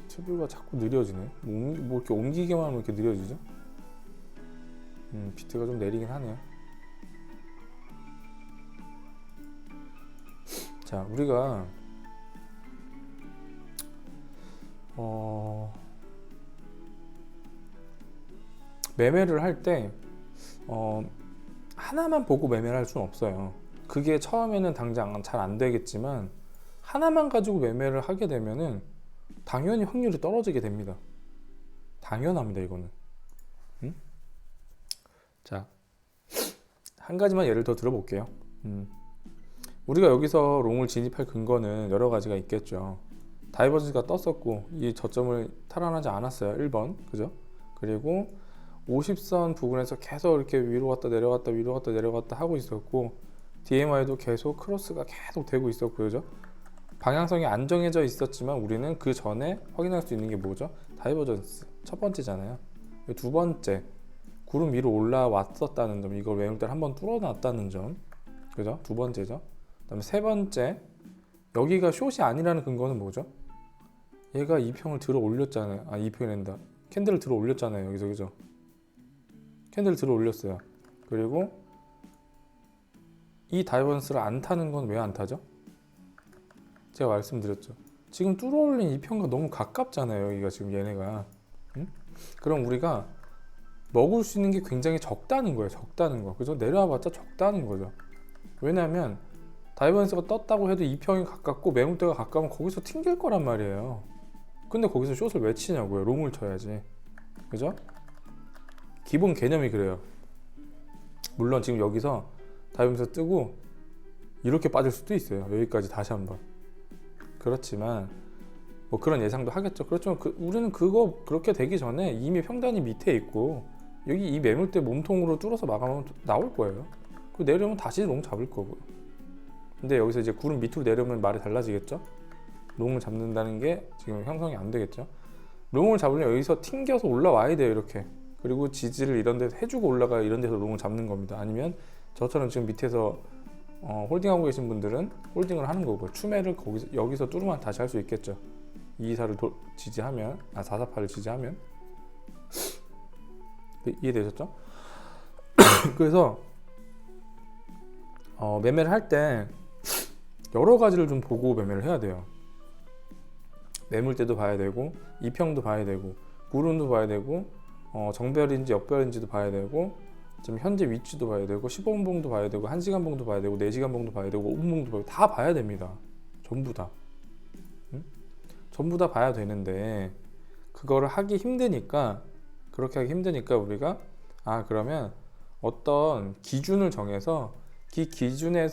튜브가 자꾸 느려지네. 뭐 이렇게 옮기기만 하면 이렇게 느려지죠? 비트가 좀 내리긴 하네요. 자, 우리가 매매를 할 때 하나만 보고 매매를 할 수는 없어요. 그게 처음에는 당장 잘 안 되겠지만 하나만 가지고 매매를 하게 되면은 당연히 확률이 떨어지게 됩니다. 당연합니다, 이거는. 자, 한 가지만 예를 더 들어볼게요. 우리가 여기서 롱을 진입할 근거는 여러 가지가 있겠죠. 다이버전스가 떴었고 이 저점을 탈환하지 않았어요. 1번, 그죠? 그리고 50선 부근에서 계속 이렇게 위로 갔다 내려갔다 위로 갔다 내려갔다 하고 있었고 DMI도 계속 크로스가 계속 되고 있었고 그죠? 방향성이 안 정해져 있었지만 우리는 그 전에 확인할 수 있는 게 뭐죠? 다이버전스 첫 번째잖아요. 두 번째 구름 위로 올라왔었다는 점, 이걸 외형들 한번 뚫어놨다는 점, 그죠? 두 번째죠. 그다음에 세 번째, 여기가 숏이 아니라는 근거는 뭐죠? 얘가 2평을 들어 올렸잖아요. 2평이란다. 캔들을 들어 올렸잖아요. 여기서, 그죠? 캔들을 들어 올렸어요. 그리고 이 다이버전스를 안 타는 건 왜 안 타죠? 제가 말씀드렸죠. 지금 뚫어 올린 2평과 너무 가깝잖아요. 여기가 지금 얘네가. 그럼 우리가 먹을 수 있는 게 굉장히 적다는 거예요. 적다는 거. 그죠? 내려와봤자 적다는 거죠. 왜냐하면 다이버전스가 떴다고 해도 2평이 가깝고 매물대가 가까우면 거기서 튕길 거란 말이에요. 근데 거기서 숏을 왜 치냐고요. 롱을 쳐야지. 그죠? 기본 개념이 그래요. 물론 지금 여기서 다이버전스 뜨고 이렇게 빠질 수도 있어요. 여기까지 다시 한번. 그렇지만 뭐 그런 예상도 하겠죠. 그렇지만 우리는 그거 그렇게 되기 전에 이미 평단이 밑에 있고 여기 이 매물대 몸통으로 뚫어서 마감하면 나올 거예요. 그 내려오면 다시 롱 잡을 거고요. 근데 여기서 이제 구름 밑으로 내려오면 말이 달라지겠죠. 롱을 잡는다는 게 지금 형성이 안 되겠죠. 롱을 잡으려면 여기서 튕겨서 올라와야 돼요. 이렇게. 그리고 지지를 이런 데서 해주고 올라가 이런 데서 롱을 잡는 겁니다. 아니면 저처럼 지금 밑에서 홀딩하고 계신 분들은 홀딩을 하는 거고 추매를 여기서 뚫으면 다시 할 수 있겠죠. 224를 지지하면 448을 지지하면 이해되셨죠? 그래서 매매를 할 때 여러 가지를 좀 보고 매매를 해야 돼요. 매물대도 봐야 되고 이평도 봐야 되고 구름도 봐야 되고 정별인지 역별인지도 봐야 되고 지금 현재 위치도 봐야 되고 15분 봉도 봐야 되고 1시간 봉도 봐야 되고 4시간 봉도 봐야 되고 5분 봉도 봐야 되고 다 봐야 됩니다. 전부 다. 응? 전부 다 봐야 되는데 그거를 하기 힘드니까 그렇게 하기 힘드니까 우리가 그러면 어떤 기준을 정해서 그 기준에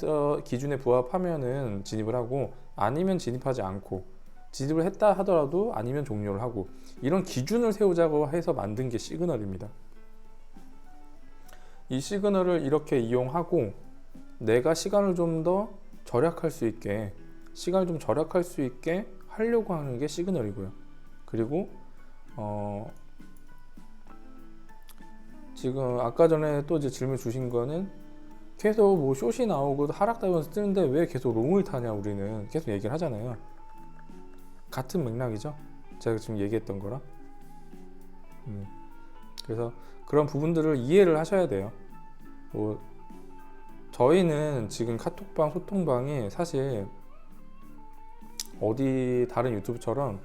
부합하면은 진입을 하고 아니면 진입하지 않고 진입을 했다 하더라도 아니면 종료를 하고 이런 기준을 세우자고 해서 만든 게 시그널입니다. 이 시그널을 이렇게 이용하고 내가 시간을 좀 더 절약할 수 있게 하려고 하는 게 시그널이고요. 그리고 지금 아까 전에 또 이제 질문 주신 거는 계속 뭐 숏이 나오고 하락다면서 뜨는데 왜 계속 롱을 타냐 우리는 계속 얘기를 하잖아요. 같은 맥락이죠. 제가 지금 얘기했던 거랑. 그래서 그런 부분들을 이해를 하셔야 돼요. 뭐 저희는 지금 카톡방 소통방이 사실 어디 다른 유튜브처럼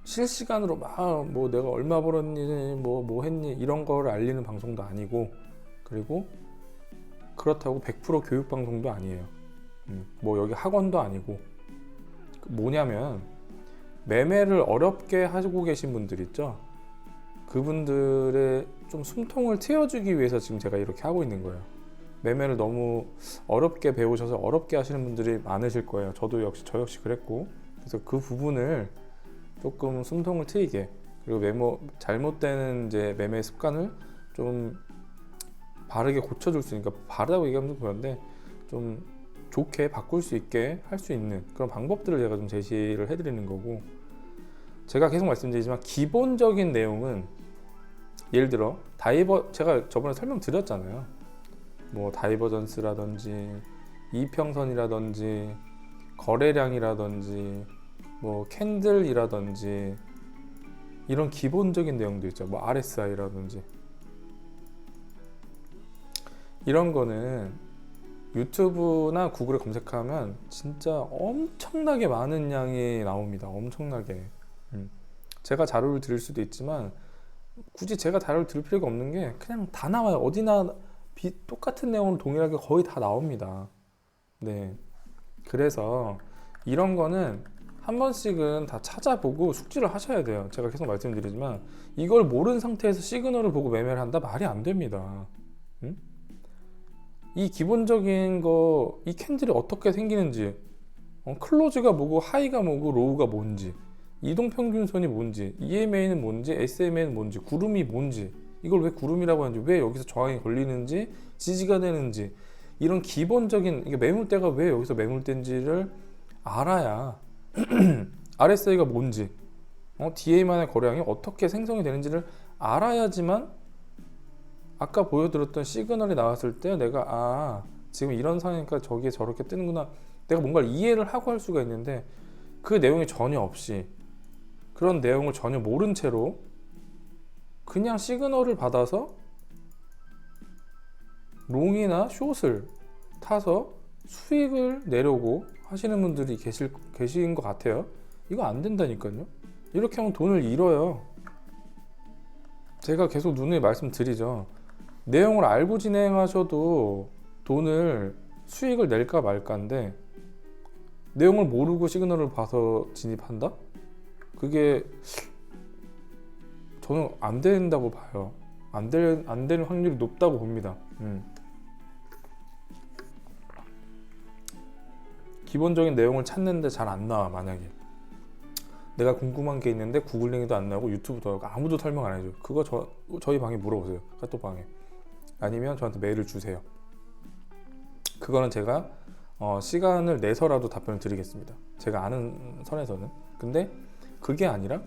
실시간으로 막 뭐 내가 얼마 벌었니 뭐 했니 이런 거를 알리는 방송도 아니고 그리고 그렇다고 100% 교육 방송도 아니에요. 뭐 여기 학원도 아니고 뭐냐면 매매를 어렵게 하고 계신 분들 있죠. 그분들의 좀 숨통을 트여주기 위해서 지금 제가 이렇게 하고 있는 거예요. 매매를 너무 어렵게 배우셔서 어렵게 하시는 분들이 많으실 거예요. 저 역시 그랬고 그래서 그 부분을 조금 숨통을 트이게 그리고 잘못되는 이제 매매 습관을 좀 바르게 고쳐줄 수 있으니까 바르다고 얘기하면 좀 그런데 좀 좋게 바꿀 수 있게 할 수 있는 그런 방법들을 제가 좀 제시를 해드리는 거고 제가 계속 말씀드리지만 기본적인 내용은 예를 들어 제가 저번에 설명드렸잖아요. 뭐 다이버전스라든지 이평선이라든지 거래량이라든지 뭐 캔들이라든지 이런 기본적인 내용도 있죠. 뭐 RSI라든지 이런 거는 유튜브나 구글에 검색하면 진짜 엄청나게 많은 양이 나옵니다. 엄청나게. 제가 자료를 드릴 수도 있지만 굳이 제가 자료를 드릴 필요가 없는 게 그냥 다 나와요. 어디나 똑같은 내용으로 동일하게 거의 다 나옵니다. 네. 그래서 이런 거는 한 번씩은 다 찾아보고 숙지를 하셔야 돼요. 제가 계속 말씀드리지만 이걸 모르는 상태에서 시그널을 보고 매매를 한다? 말이 안 됩니다. 이 기본적인 거, 이 캔들이 어떻게 생기는지, 클로즈가 뭐고, 하이가 뭐고, 로우가 뭔지, 이동평균선이 뭔지, EMA는 뭔지, SMA는 뭔지, 구름이 뭔지, 이걸 왜 구름이라고 하는지, 왜 여기서 저항이 걸리는지, 지지가 되는지, 이런 기본적인 이게 매물대가 왜 여기서 매물대인지를 알아야 RSI가 뭔지, DA만의 거래량이 어떻게 생성이 되는지를 알아야지만 아까 보여드렸던 시그널이 나왔을 때 내가 지금 이런 상황이니까 저기에 저렇게 뜨는구나 내가 뭔가를 이해를 하고 할 수가 있는데 그 내용이 전혀 없이 그런 내용을 전혀 모른 채로 그냥 시그널을 받아서 롱이나 숏을 타서 수익을 내려고 하시는 분들이 계신 것 같아요. 이거 안 된다니까요. 이렇게 하면 돈을 잃어요. 제가 계속 누누이 말씀드리죠. 내용을 알고 진행하셔도 수익을 낼까 말까인데 내용을 모르고 시그널을 봐서 진입한다? 그게 저는 안 된다고 봐요. 안 되는 확률이 높다고 봅니다. 기본적인 내용을 찾는데 잘 안 나와 만약에. 내가 궁금한 게 있는데 구글링에도 안 나오고 유튜브도 아무도 설명 안 해줘요. 그거 저희 방에 물어보세요. 카톡방에. 아니면 저한테 메일을 주세요. 그거는 제가 시간을 내서라도 답변을 드리겠습니다. 제가 아는 선에서는. 근데 그게 아니라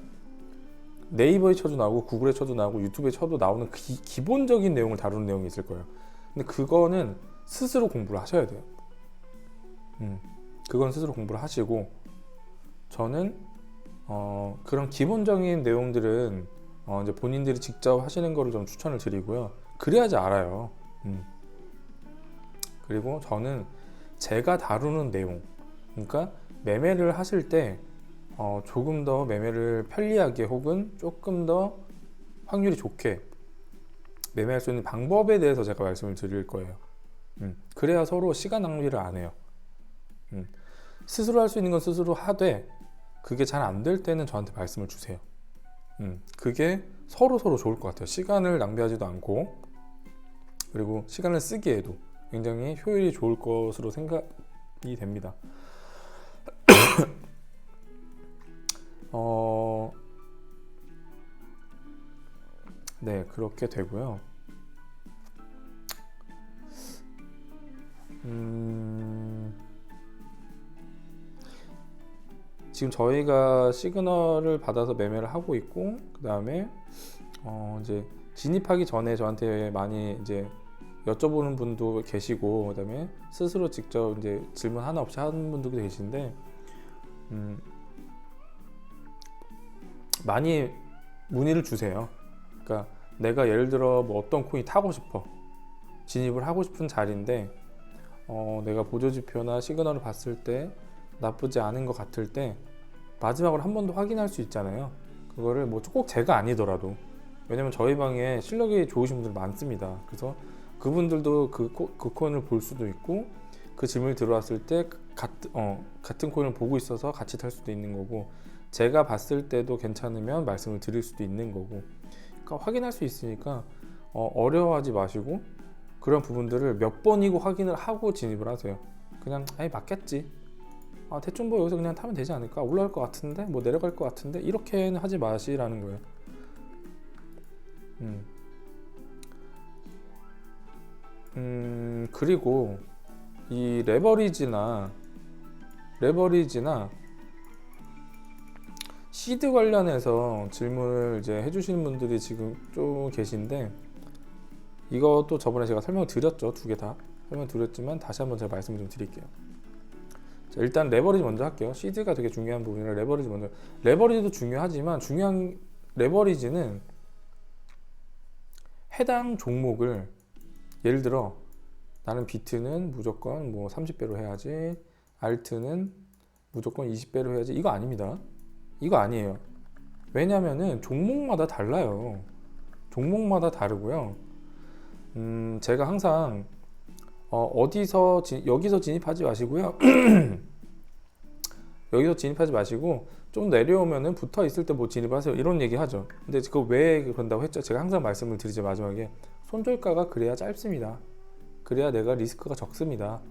네이버에 쳐도 나오고 구글에 쳐도 나오고 유튜브에 쳐도 나오는 기본적인 내용을 다루는 내용이 있을 거예요. 근데 그거는 스스로 공부를 하셔야 돼요. 그건 스스로 공부를 하시고, 저는 그런 기본적인 내용들은 이제 본인들이 직접 하시는 거를 좀 추천을 드리고요. 그래야지 알아요. 그리고 저는 제가 다루는 내용, 그러니까 매매를 하실 때 조금 더 매매를 편리하게 혹은 조금 더 확률이 좋게 매매할 수 있는 방법에 대해서 제가 말씀을 드릴 거예요. 그래야 서로 시간 낭비를 안 해요. 스스로 할 수 있는 건 스스로 하되, 그게 잘 안 될 때는 저한테 말씀을 주세요. 그게 서로 좋을 것 같아요. 시간을 낭비하지도 않고, 그리고 시간을 쓰기에도 굉장히 효율이 좋을 것으로 생각이 됩니다. 네, 그렇게 되고요. 지금 저희가 시그널을 받아서 매매를 하고 있고, 그 다음에 이제 진입하기 전에 저한테 많이 이제 여쭤보는 분도 계시고, 그 다음에 스스로 직접 이제 질문 하나 없이 하는 분들도 계신데, 많이 문의를 주세요. 그러니까 내가 예를 들어 뭐 어떤 코인 타고 싶어, 진입을 하고 싶은 자리인데 내가 보조지표나 시그널을 봤을 때 나쁘지 않은 것 같을 때 마지막으로 한 번 더 확인할 수 있잖아요. 그거를 뭐 꼭 제가 아니더라도, 왜냐면 저희 방에 실력이 좋으신 분들 많습니다. 그래서 그분들도 그 코인을 볼 수도 있고, 그 질문이 들어왔을 때 같은 코인을 보고 있어서 같이 탈 수도 있는 거고, 제가 봤을 때도 괜찮으면 말씀을 드릴 수도 있는 거고, 그러니까 확인할 수 있으니까 어려워하지 마시고, 그런 부분들을 몇 번이고 확인을 하고 진입을 하세요. 그냥 맞겠지, 대충 뭐 여기서 그냥 타면 되지 않을까, 올라갈 것 같은데, 뭐 내려갈 것 같은데, 이렇게는 하지 마시라는 거예요. 그리고 이 레버리지나 시드 관련해서 질문을 이제 해주시는 분들이 지금 좀 계신데, 이것도 저번에 제가 설명을 드렸죠. 2개 다 설명드렸지만 다시 한번 제가 말씀을 좀 드릴게요. 자, 일단 레버리지 먼저 할게요. 시드가 되게 중요한 부분이라 레버리지 먼저. 레버리지도 중요하지만, 중요한 레버리지는 해당 종목을, 예를 들어 나는 비트는 무조건 뭐 30배로 해야지, 알트는 무조건 20배로 해야지, 이거 아닙니다. 이거 아니에요. 왜냐면은 종목마다 달라요. 종목마다 다르고요. 제가 항상 여기서 진입하지 마시고요. 여기서 진입하지 마시고 좀 내려오면은 붙어 있을 때 뭐 진입하세요, 이런 얘기 하죠. 근데 그거 왜 그런다고 했죠? 제가 항상 말씀을 드리죠. 마지막에 손절가가 그래야 짧습니다. 그래야 내가 리스크가 적습니다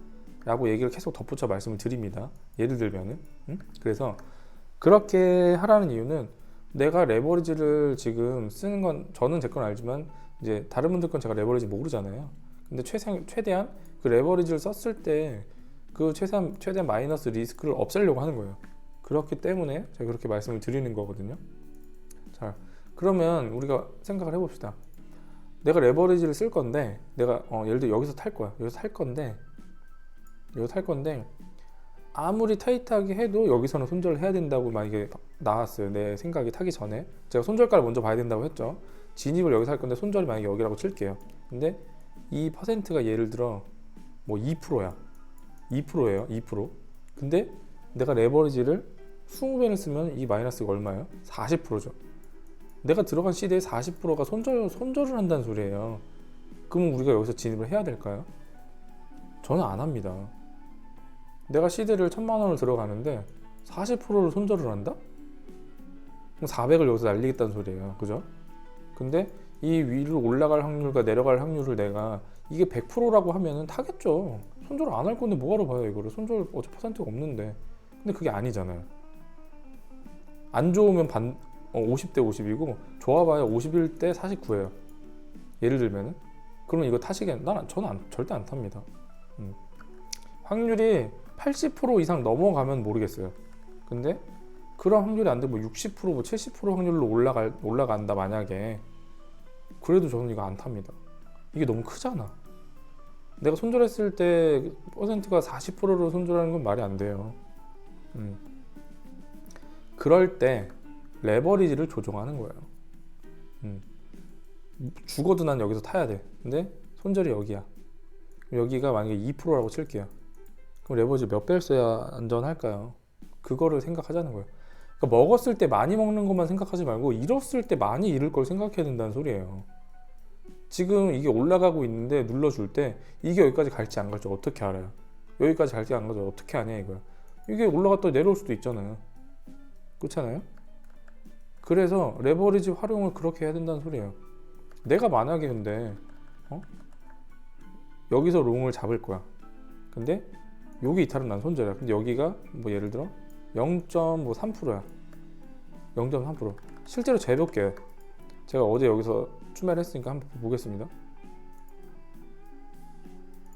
라고 얘기를 계속 덧붙여 말씀을 드립니다. 예를 들면은 그래서 그렇게 하라는 이유는, 내가 레버리지를 지금 쓰는 건 저는 제 건 알지만 이제 다른 분들 건 제가 레버리지 모르잖아요. 근데 최대한 그 레버리지를 썼을 때 그 최대한 마이너스 리스크를 없애려고 하는 거예요. 그렇기 때문에 제가 그렇게 말씀을 드리는 거거든요. 자, 그러면 우리가 생각을 해봅시다. 내가 레버리지를 쓸 건데, 내가 예를 들어 여기서 탈 거야. 여기서 탈 건데 아무리 타이트하게 해도 여기서는 손절을 해야 된다고 만약에 나왔어요. 내 생각이 타기 전에 제가 손절가를 먼저 봐야 된다고 했죠. 진입을 여기서 할 건데 손절이 만약에 여기라고 칠게요. 근데 이 퍼센트가 예를 들어 뭐 2%야. 2%예요. 2%. 근데 내가 레버리지를 20배를 쓰면 이 마이너스가 얼마예요? 40%죠. 내가 들어간 시대의 40%가 손절을 한다는 소리예요. 그러면 우리가 여기서 진입을 해야 될까요? 저는 안 합니다. 내가 시드를 1000만 원을 들어가는데 40%를 손절을 한다? 그럼 400을 여기서 날리겠다는 소리예요. 그죠? 근데 이 위로 올라갈 확률과 내려갈 확률을 내가 이게 100%라고 하면은 타겠죠. 손절 안 할 건데 뭐하러 봐요, 이거를. 손절 어차피 퍼센트가 없는데. 근데 그게 아니잖아요. 안 좋으면 50대 50이고 좋아봐야 51대 49예요. 예를 들면은 그러면 이거 타시겠? 저는 절대 안 탑니다. 확률이 80% 이상 넘어가면 모르겠어요. 근데 그런 확률이 안 되고 60% 뭐 70% 확률로 올라간다 만약에, 그래도 저는 이거 안 탑니다. 이게 너무 크잖아. 내가 손절했을 때 퍼센트가 40%로 손절하는 건 말이 안 돼요. 그럴 때 레버리지를 조정하는 거예요. 죽어도 난 여기서 타야 돼. 근데 손절이 여기야. 여기가 만약에 2%라고 칠게요. 그럼 레버리지 몇 배를 써야 안전할까요? 그거를 생각하자는 거예요. 그러니까 먹었을 때 많이 먹는 것만 생각하지 말고 잃었을 때 많이 잃을 걸 생각해야 된다는 소리예요. 지금 이게 올라가고 있는데 눌러줄 때 이게 여기까지 갈지 안 갈지 어떻게 알아요? 여기까지 갈지 안 갈지 어떻게 아냐 이거야. 이게 올라갔다 내려올 수도 있잖아요. 그렇잖아요? 그래서 레버리지 활용을 그렇게 해야 된다는 소리예요. 내가 만약에 근데 여기서 롱을 잡을 거야. 근데 여기 이탈은 난 손절이야. 근데 여기가 뭐 예를 들어 0.3%야. 0.3%. 실제로 재볼게요. 제가 어제 여기서 추매를 했으니까 한번 보겠습니다.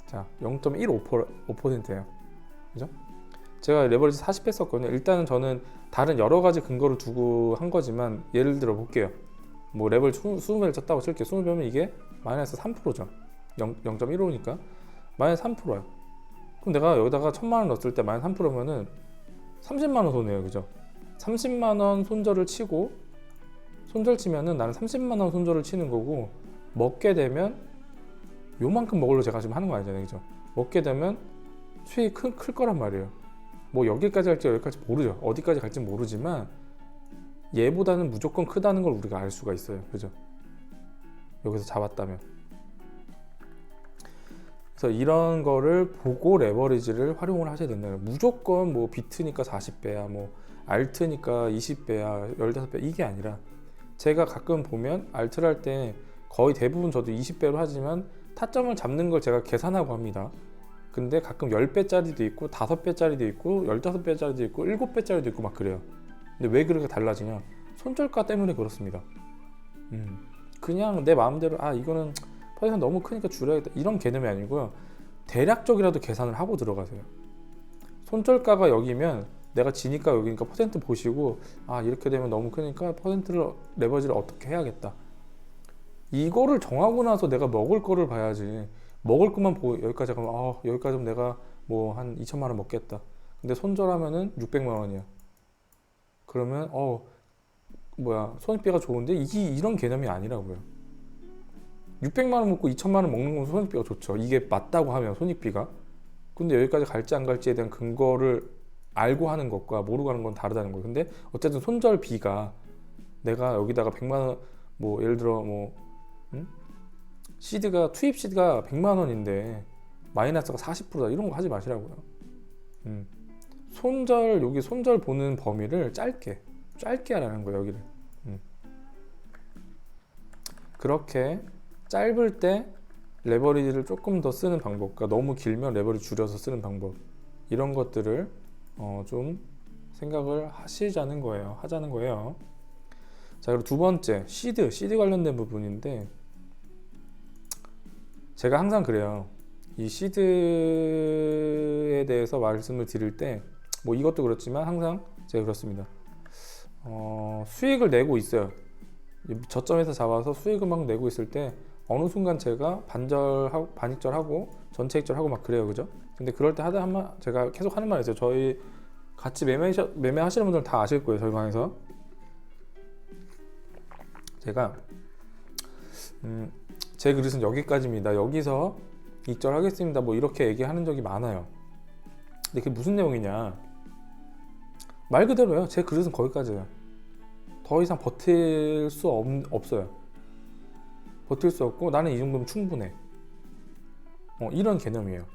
자, 0.15%예요. 그죠? 제가 레버리지 40 했었거든요. 일단은 저는 다른 여러 가지 근거를 두고 한 거지만 예를 들어 볼게요. 뭐 레버리지 20배를 쳤다고 칠게요. 20배면 이게 마이너스 3%죠. 0.15니까 마이너스 3%야. 그럼 내가 여기다가 1000만 원 넣었을 때 마이너스 3%면은 30만 원 손해예요. 그죠? 30만 원 손절을 치고, 손절 치면은 나는 30만 원 손절을 치는 거고, 먹게 되면 요만큼 먹으려고 제가 지금 하는 거 아니잖아요. 그죠? 먹게 되면 수익이 클 거란 말이에요. 뭐 여기까지 갈지 여기까지 모르죠. 어디까지 갈지 모르지만 얘보다는 무조건 크다는 걸 우리가 알 수가 있어요. 그죠? 여기서 잡았다면. 그래서 이런 거를 보고 레버리지를 활용을 하셔야 된다는 거예요. 무조건 뭐 비트니까 40배야, 뭐 알트니까 20배야, 15배 이게 아니라, 제가 가끔 보면 알트를 할 때 거의 대부분 저도 20배로 하지만 타점을 잡는 걸 제가 계산하고 합니다. 근데 가끔 10배짜리도 있고 5배짜리도 있고 15배짜리도 있고 7배짜리도 있고 막 그래요. 근데 왜 그렇게 달라지냐? 손절가 때문에 그렇습니다. 그냥 내 마음대로 이거는 퍼센트 너무 크니까 줄여야겠다 이런 개념이 아니고요. 대략적이라도 계산을 하고 들어가세요. 손절가가 여기면 내가 지니까 여기니까 퍼센트 보시고 이렇게 되면 너무 크니까 퍼센트를 레버리지를 어떻게 해야겠다. 이거를 정하고 나서 내가 먹을 거를 봐야지. 먹을 것만 보고 여기까지 가면 여기까지 하면 내가 뭐 한 2천만 원 먹겠다. 근데 손절하면은 600만 원이야. 그러면 손익비가 좋은데 이게 이런 개념이 아니라고요. 600만 원 먹고 2천만 원 먹는 건 손익비가 좋죠. 이게 맞다고 하면 손익비가. 근데 여기까지 갈지 안 갈지에 대한 근거를 알고 하는 것과 모르고 하는 건 다르다는 거예요. 근데 어쨌든 손절비가 내가 여기다가 100만 원 뭐 예를 들어 투입 시드가 100만 원인데 마이너스가 40%다 이런 거 하지 마시라고요. 여기 손절 보는 범위를 짧게 하라는 거예요. 여기를. 그렇게 짧을 때 레버리지를 조금 더 쓰는 방법과 너무 길면 레버리지 줄여서 쓰는 방법, 이런 것들을 좀 생각을 하자는 거예요. 자, 그리고 두 번째 시드 관련된 부분인데, 제가 항상 그래요. 이 시드에 대해서 말씀을 드릴 때 뭐 이것도 그렇지만 항상 제가 그렇습니다. 수익을 내고 있어요. 저점에서 잡아서 수익을 막 내고 있을 때 어느 순간 제가 반익절하고 전체익절하고 막 그래요. 그죠? 근데 그럴 때 제가 계속 하는 말이 있어요. 저희 같이 매매하시는 분들은 다 아실 거예요. 저희 방에서 제가 제 그릇은 여기까지입니다. 여기서 익절하겠습니다. 뭐 이렇게 얘기하는 적이 많아요. 근데 그게 무슨 내용이냐? 말 그대로요. 제 그릇은 거기까지예요. 더 이상 버틸 수 없어요. 버틸 수 없고 나는 이 정도면 충분해. 이런 개념이에요.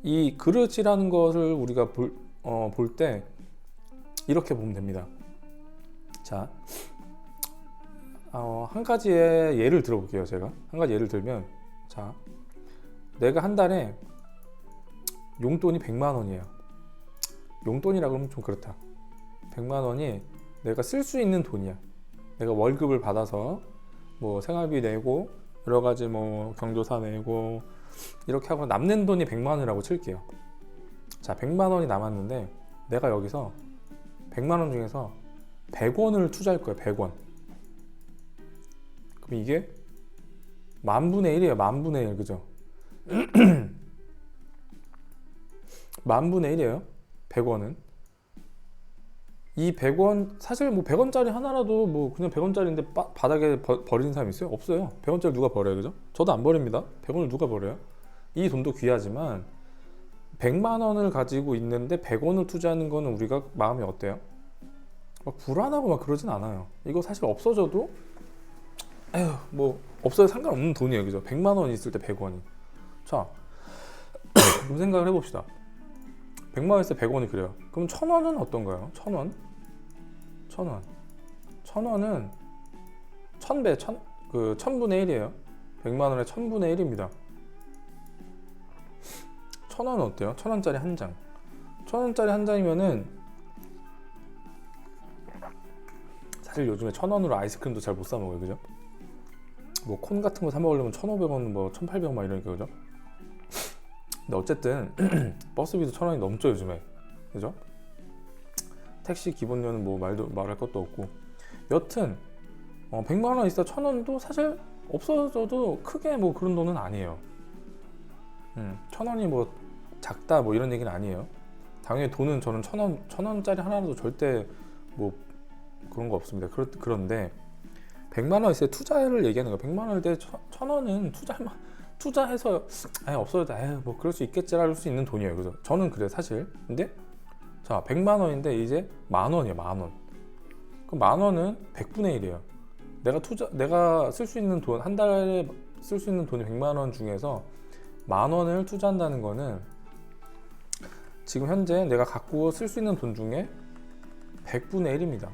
이 그릇이라는 것을 우리가 볼 때 이렇게 보면 됩니다. 자, 한 가지의 예를 들어볼게요. 제가 한 가지 예를 들면, 자, 내가 한 달에 용돈이 100만 원이에요. 용돈이라 그러면 좀 그렇다. 100만 원이 내가 쓸 수 있는 돈이야. 내가 월급을 받아서 뭐 생활비 내고 여러 가지 뭐 경조사 내고 이렇게 하고 남는 돈이 100만 원이라고 칠게요. 자, 100만 원이 남았는데 내가 여기서 100만 원 중에서 100원을 투자할 거예요. 100원. 그럼 이게 만분의 1이에요. 만분의 1. 그죠? 만분의 1이에요. 100원은. 이 100원, 사실 뭐 100원짜리 하나라도 뭐 그냥 100원짜리인데 바닥에 버리는 사람 있어요? 없어요. 100원짜리 누가 버려요? 그죠? 저도 안 버립니다. 100원을 누가 버려요? 이 돈도 귀하지만 100만 원을 가지고 있는데 100원을 투자하는 거는 우리가 마음이 어때요? 막 불안하고 막 그러진 않아요. 이거 사실 없어져도 에휴, 뭐 없어도 상관없는 돈이에요. 그죠? 100만 원 있을 때 100원이. 자, 그럼 생각을 해봅시다. 100만 원 있을 때 100원이 그래요. 그럼 1000원은 어떤가요? 1000원? 1000원. 1000원은 1000배, 1000분의 1이에요. 100만 원의 1000분의 1입니다. 1000원은 어때요? 1000원짜리 한 장. 1000원짜리 한 장이면은 사실 요즘에 1000원으로 아이스크림도 잘 못 사 먹어요. 그죠? 뭐 콘 같은 거 사 먹으려면 1,500원, 뭐 1,800원 막 이러니까. 그죠? 근데 어쨌든 버스비도 1000원이 넘죠 요즘에. 그죠? 택시 기본료는 뭐 말할 것도 없고. 여튼 100만 원 있어 1000원도 사실 없어져도 크게 뭐 그런 돈은 아니에요. 1000원이 뭐 작다 뭐 이런 얘기는 아니에요. 당연히 돈은 저는 1000원짜리 하나라도 절대 뭐 그런 거 없습니다. 그런데 100만 원 있어야 투자를 얘기하는 거예요. 100만 원일 때 1000원은 투자해서 없어도 뭐 그럴 수 있겠지랄 수 있는 돈이에요. 그래서 저는 그래요 사실. 근데 자 100만 원인데 이제 만 원이에요. 만 원. 그럼 만 원은 100분의 1이에요. 내가 쓸 수 있는 돈, 한 달에 쓸 수 있는 돈이 100만 원 중에서 만 원을 투자한다는 거는 지금 현재 내가 갖고 쓸 수 있는 돈 중에 100분의 1입니다.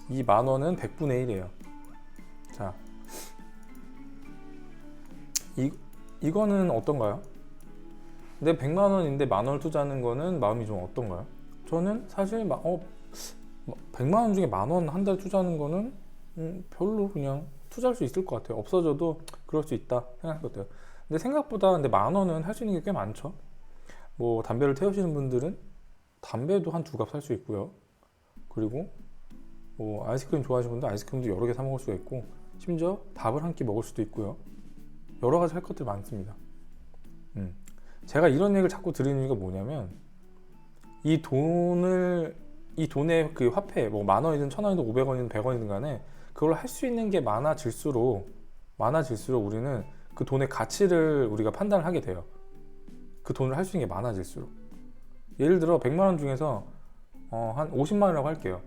이 만 원은 100분의 1이에요. 자, 이거는 어떤가요? 내 100만 원인데 만 원을 투자하는 거는 마음이 좀 어떤가요? 저는 사실 100만 원 중에 만 원 한 달 투자하는 거는 별로 그냥 투자할 수 있을 것 같아요. 없어져도 그럴 수 있다 생각할 것 같아요. 근데 생각보다 근데 만 원은 할 수 있는 게 꽤 많죠. 뭐 담배를 태우시는 분들은 담배도 한 2갑 살 수 있고요. 그리고 뭐 아이스크림 좋아하시는 분들 아이스크림도 여러 개 사 먹을 수가 있고, 심지어 밥을 한 끼 먹을 수도 있고요. 여러 가지 할 것들이 많습니다. 제가 이런 얘기를 자꾸 드리는 이유가 뭐냐면 이 돈의 그 화폐 뭐 만 원이든 1000원이든 500원이든 100원이든 간에 그걸 할 수 있는 게 많아질수록 우리는 그 돈의 가치를 우리가 판단을 하게 돼요. 그 돈을 할 수 있는 게 많아질수록. 예를 들어 100만 원 중에서 한 50만 원이라고 할게요.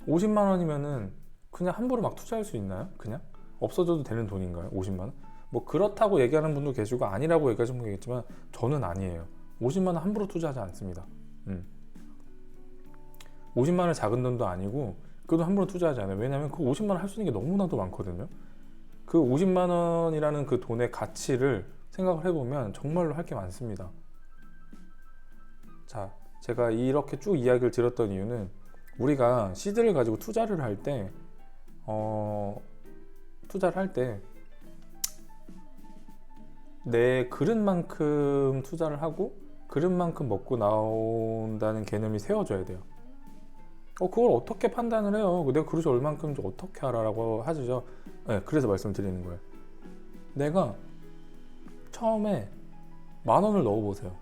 50만 원이면은 그냥 함부로 막 투자할 수 있나요? 그냥? 없어져도 되는 돈인가요? 50만 원? 뭐 그렇다고 얘기하는 분도 계시고 아니라고 얘기하시는 분도 계시지만 저는 아니에요. 50만 원 함부로 투자하지 않습니다. 50만 원 작은 돈도 아니고 그 돈 함부로 투자하지 않아요. 왜냐하면 그 50만 원 할 수 있는 게 너무나도 많거든요. 그 50만 원이라는 그 돈의 가치를 생각을 해보면 정말로 할 게 많습니다. 자, 제가 이렇게 쭉 이야기를 드렸던 이유는 우리가 시드를 가지고 투자를 할 때 내 그릇만큼 투자를 하고 그릇만큼 먹고 나온다는 개념이 세워져야 돼요. 그걸 어떻게 판단을 해요? 내가 그릇이 얼만큼인지 어떻게 알아라고 하시죠? 네, 그래서 말씀드리는 거예요. 내가 처음에 만 원을 넣어보세요.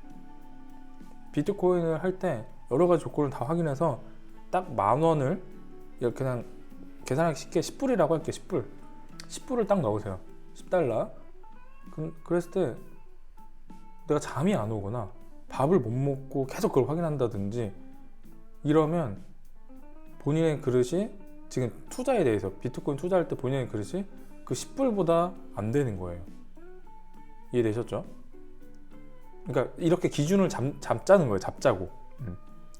비트코인을 할 때 여러 가지 조건을 다 확인해서 딱 만 원을 이렇게 그냥 계산하기 쉽게 10불이라고 할게요. 10불을 딱 넣으세요. 10달러. 그랬을 때 내가 잠이 안 오거나 밥을 못 먹고 계속 그걸 확인한다든지 이러면 본인의 그릇이 지금 투자에 대해서 비트코인 투자할 때 본인의 그릇이 그 10불보다 안 되는 거예요. 이해되셨죠? 그러니까 이렇게 기준을 잡자는 거예요. 잡자고.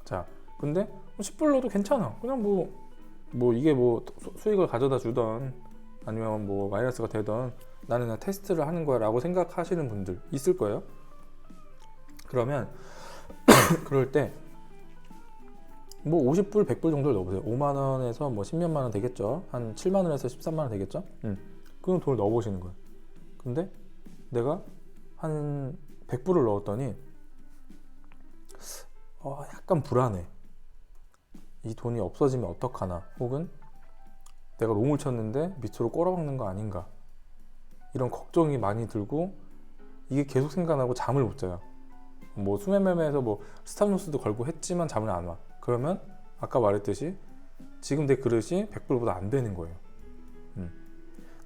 자, 근데 10불 넣어도 괜찮아. 그냥 뭐 이게 뭐 수익을 가져다 주던 아니면 뭐 마이너스가 되던 나는 그냥 테스트를 하는 거야 라고 생각하시는 분들 있을 거예요. 그러면 그럴 때 뭐 50불, 100불 정도를 넣어보세요. 5만 원에서 뭐 10몇만 원 되겠죠. 한 7만 원에서 13만 원 되겠죠. 그럼 돈을 넣어보시는 거예요. 근데 내가 한 100불을 넣었더니 약간 불안해. 이 돈이 없어지면 어떡하나, 혹은 내가 롱을 쳤는데 밑으로 꼬라박는 거 아닌가, 이런 걱정이 많이 들고 이게 계속 생각나고 잠을 못 자요. 뭐 수면매매에서 뭐 스탑로스도 걸고 했지만 잠을 안 와. 그러면 아까 말했듯이 지금 내 그릇이 100불보다 안 되는 거예요.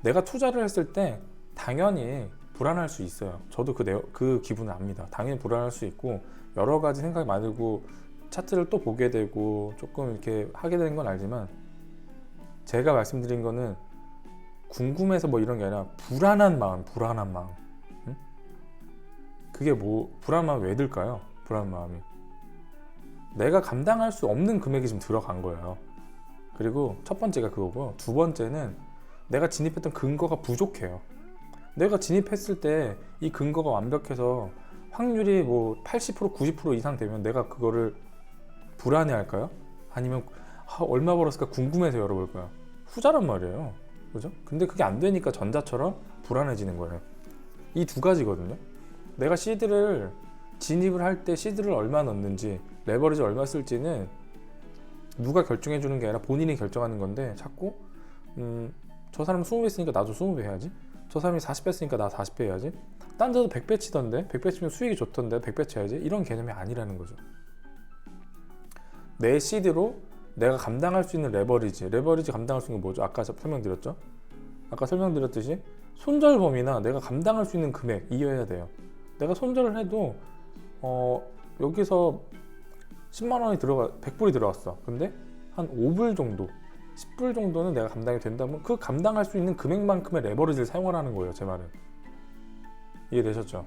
내가 투자를 했을 때 당연히 불안할 수 있어요. 저도 그 기분을 압니다. 당연히 불안할 수 있고 여러 가지 생각이 많이 들고 차트를 또 보게 되고 조금 이렇게 하게 되는 건 알지만, 제가 말씀드린 거는 궁금해서 뭐 이런 게 아니라 불안한 마음. 그게 뭐 불안한 마음이 왜 들까요? 불안한 마음이 내가 감당할 수 없는 금액이 지금 들어간 거예요. 그리고 첫 번째가 그거고요. 두 번째는 내가 진입했던 근거가 부족해요. 내가 진입했을 때 이 근거가 완벽해서 확률이 뭐 80%, 90% 이상 되면 내가 그거를 불안해할까요? 아니면 얼마 벌었을까 궁금해서 열어볼까요? 후자란 말이에요. 그죠? 근데 그게 안 되니까 전자처럼 불안해지는 거예요. 이 두 가지거든요. 내가 시드를 진입을 할 때 시드를 얼마 넣는지, 레버리지 얼마 쓸지는 누가 결정해 주는 게 아니라 본인이 결정하는 건데, 자꾸 저 사람 20배 쓰니까 나도 20배 해야지, 저 사람이 40배 쓰니까 나 40배 해야지, 딴 데도 100배 치던데 100배 치면 수익이 좋던데 100배 쳐야지, 이런 개념이 아니라는 거죠. 내 시드로 내가 감당할 수 있는 레버리지 감당할 수 있는 게 뭐죠? 아까 설명드렸죠? 아까 설명드렸듯이 손절범위나 내가 감당할 수 있는 금액이어야 돼요. 내가 손절을 해도 여기서 10만 원이 100불이 들어갔어. 근데 한 5불 정도, 10불 정도는 내가 감당이 된다면 그 감당할 수 있는 금액만큼의 레버리지를 사용하라는 거예요. 제 말은 이해되셨죠?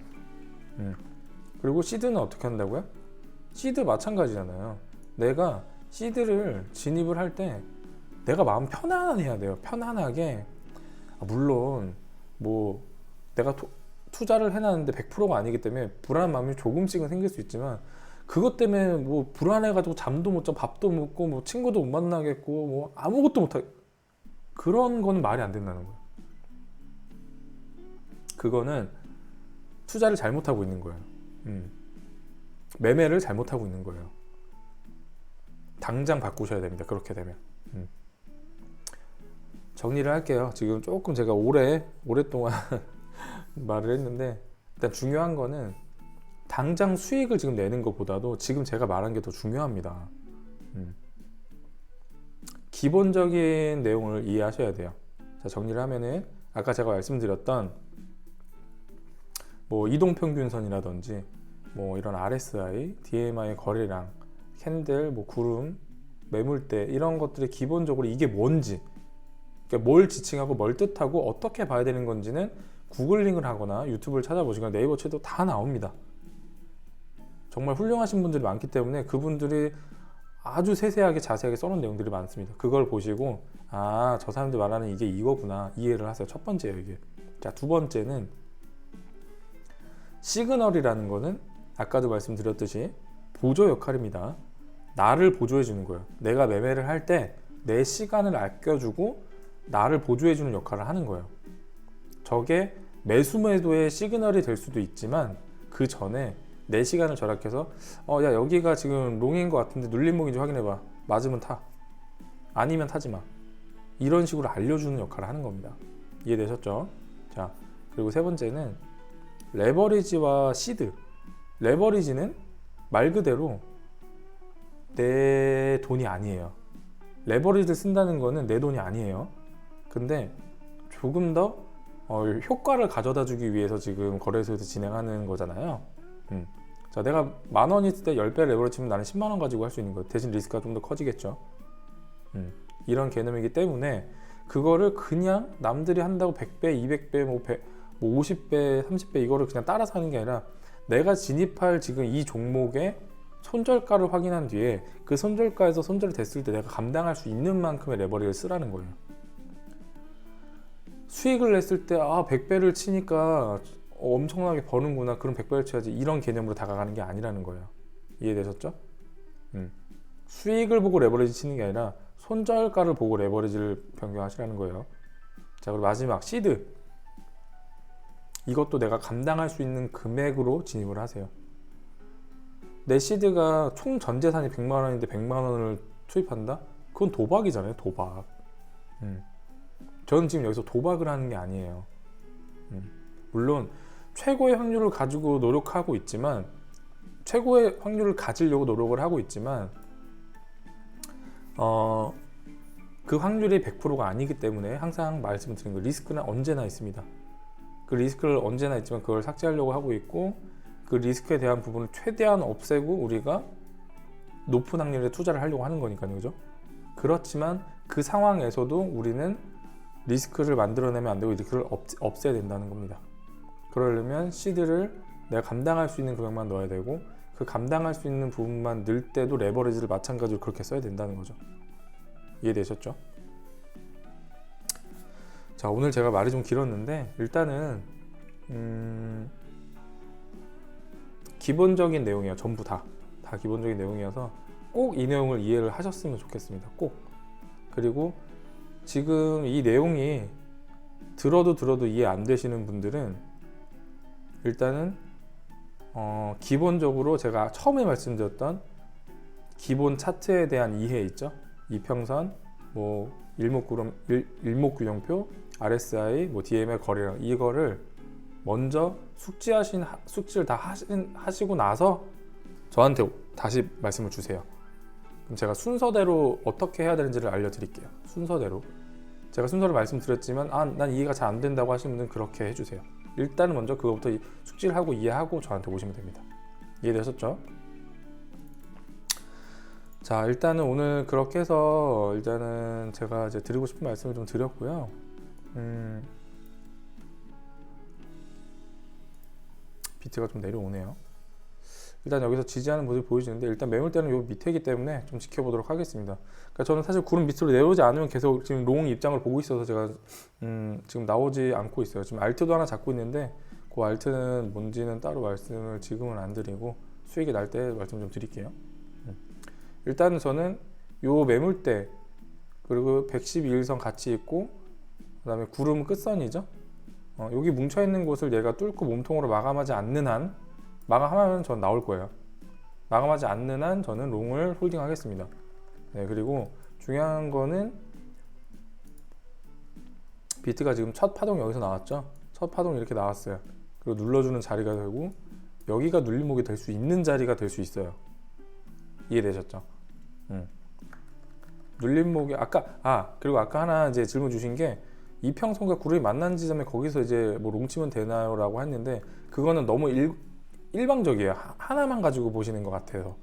그리고 시드는 어떻게 한다고요? 시드 마찬가지잖아요. 내가 시드를 진입을 할 때 내가 마음 편안해야 돼요. 편안하게. 물론 뭐 내가 투자를 해놨는데 100%가 아니기 때문에 불안한 마음이 조금씩은 생길 수 있지만, 그것 때문에 뭐 불안해가지고 잠도 못 자, 밥도 못 먹고, 뭐 친구도 못 만나겠고, 뭐 아무것도 못하게, 그런 거는 말이 안 된다는 거예요. 그거는 투자를 잘못하고 있는 거예요. 매매를 잘못하고 있는 거예요. 당장 바꾸셔야 됩니다. 그렇게 되면. 정리를 할게요. 지금 조금 제가 오랫동안 말을 했는데, 일단 중요한 거는 당장 수익을 지금 내는 것보다도 지금 제가 말한 게 더 중요합니다. 기본적인 내용을 이해하셔야 돼요. 자, 정리를 하면은 아까 제가 말씀드렸던 뭐 이동평균선이라든지 뭐 이런 RSI, DMI 거래량, 캔들, 뭐 구름, 매물대, 이런 것들이 기본적으로 이게 뭔지, 그러니까 뭘 지칭하고 뭘 뜻하고 어떻게 봐야 되는 건지는 구글링을 하거나 유튜브를 찾아보시거나 네이버 쳐도 다 나옵니다. 정말 훌륭하신 분들이 많기 때문에 그분들이 아주 세세하게 자세하게 써놓은 내용들이 많습니다. 그걸 보시고 저 사람들 말하는 이게 이거구나, 이해를 하세요. 첫 번째예요, 이게. 자, 두 번째는 시그널이라는 거는 아까도 말씀드렸듯이 보조 역할입니다. 나를 보조해 주는 거예요. 내가 매매를 할 때 내 시간을 아껴주고 나를 보조해 주는 역할을 하는 거예요. 저게 매수 매도의 시그널이 될 수도 있지만, 그 전에 내 시간을 절약해서 야, 여기가 지금 롱인 것 같은데 눌림목인지 확인해봐. 맞으면 타, 아니면 타지 마. 이런 식으로 알려주는 역할을 하는 겁니다. 이해되셨죠? 자, 그리고 세 번째는 레버리지와 시드. 레버리지는 말 그대로 내 돈이 아니에요. 레버리지를 쓴다는 거는 내 돈이 아니에요. 근데 조금 더 효과를 가져다 주기 위해서 지금 거래소에서 진행하는 거잖아요. 자, 내가 10,000원 있을 때 10배 레버리지 치면 나는 10만 원 가지고 할 수 있는 거예요. 대신 리스크가 좀 더 커지겠죠. 이런 개념이기 때문에 그거를 그냥 남들이 한다고 100배, 200배, 뭐 50배, 30배 이거를 그냥 따라서 하는 게 아니라, 내가 진입할 지금 이 종목의 손절가를 확인한 뒤에 그 손절가에서 손절이 됐을 때 내가 감당할 수 있는 만큼의 레버리지를 쓰라는 거예요. 수익을 냈을 때 100배를 치니까 엄청나게 버는구나, 그럼 100배를 쳐야지, 이런 개념으로 다가가는 게 아니라는 거예요. 이해되셨죠? 수익을 보고 레버리지 치는 게 아니라 손절가를 보고 레버리지를 변경하시라는 거예요. 자, 그리고 마지막 시드. 이것도 내가 감당할 수 있는 금액으로 진입을 하세요. 내 시드가 총 전 재산이 100만 원인데 100만 원을 투입한다? 그건 도박이잖아요, 도박. 저는 지금 여기서 도박을 하는 게 아니에요. 물론 최고의 확률을 가지고 노력하고 있지만, 최고의 확률을 가지려고 노력을 하고 있지만 그 확률이 100%가 아니기 때문에 항상 말씀드린 거, 리스크는 언제나 있습니다. 그 리스크를 언제나 있지만 그걸 삭제하려고 하고 있고, 그 리스크에 대한 부분을 최대한 없애고 우리가 높은 확률의 투자를 하려고 하는 거니까요, 그죠? 그렇지만 그 상황에서도 우리는 리스크를 만들어내면 안 되고 리스크를 없애야 된다는 겁니다. 그러려면 시드를 내가 감당할 수 있는 금액만 넣어야 되고, 그 감당할 수 있는 부분만 넣을 때도 레버리지를 마찬가지로 그렇게 써야 된다는 거죠. 이해되셨죠? 자, 오늘 제가 말이 좀 길었는데 일단은 기본적인 내용이에요. 전부 다 기본적인 내용이어서 꼭 이 내용을 이해를 하셨으면 좋겠습니다. 꼭. 그리고 지금 이 내용이 들어도 이해 안 되시는 분들은 일단은 기본적으로 제가 처음에 말씀드렸던 기본 차트에 대한 이해 있죠? 이평선, 뭐 일목균형표, RSI, 뭐 DMA 거래량, 이거를 먼저 숙지를 다 하시고 나서 저한테 다시 말씀을 주세요. 그럼 제가 순서대로 어떻게 해야 되는지를 알려드릴게요. 순서대로. 제가 순서를 말씀드렸지만 난 이해가 잘 안 된다고 하시는 분들은 그렇게 해주세요. 일단은 먼저 그거부터 숙지를 하고 이해하고 저한테 오시면 됩니다. 이해되셨죠? 자, 일단은 오늘 그렇게 해서 일단은 제가 이제 드리고 싶은 말씀을 좀 드렸고요. 비트가 좀 내려오네요. 일단 여기서 지지하는 모습이 보여지는데, 일단 매물대는 요 밑에이기 때문에 좀 지켜보도록 하겠습니다. 그러니까 저는 사실 구름 밑으로 내려오지 않으면 계속 지금 롱 입장을 보고 있어서 제가 지금 나오지 않고 있어요. 지금 알트도 하나 잡고 있는데 그 알트는 뭔지는 따로 말씀을 지금은 안 드리고 수익이 날 때 말씀 좀 드릴게요. 일단은 저는 요 매물대 그리고 112일선 같이 있고, 그 다음에 구름 끝선이죠. 여기 뭉쳐있는 곳을 얘가 뚫고 몸통으로 마감하지 않는 한, 마감하면 전 나올 거예요. 마감하지 않는 한 저는 롱을 홀딩 하겠습니다. 네, 그리고 중요한 거는 비트가 지금 첫 파동 여기서 나왔죠. 첫 파동 이렇게 나왔어요. 그리고 눌러주는 자리가 되고, 여기가 눌림목이 될 수 있는 자리가 될 수 있어요. 이해되셨죠? 눌림목이 그리고 아까 하나 이제 질문 주신 게 이평선과 구름이 만난 지점에 거기서 이제 뭐 롱치면 되나요? 라고 했는데, 그거는 너무 일방적이에요. 하나만 가지고 보시는 것 같아요.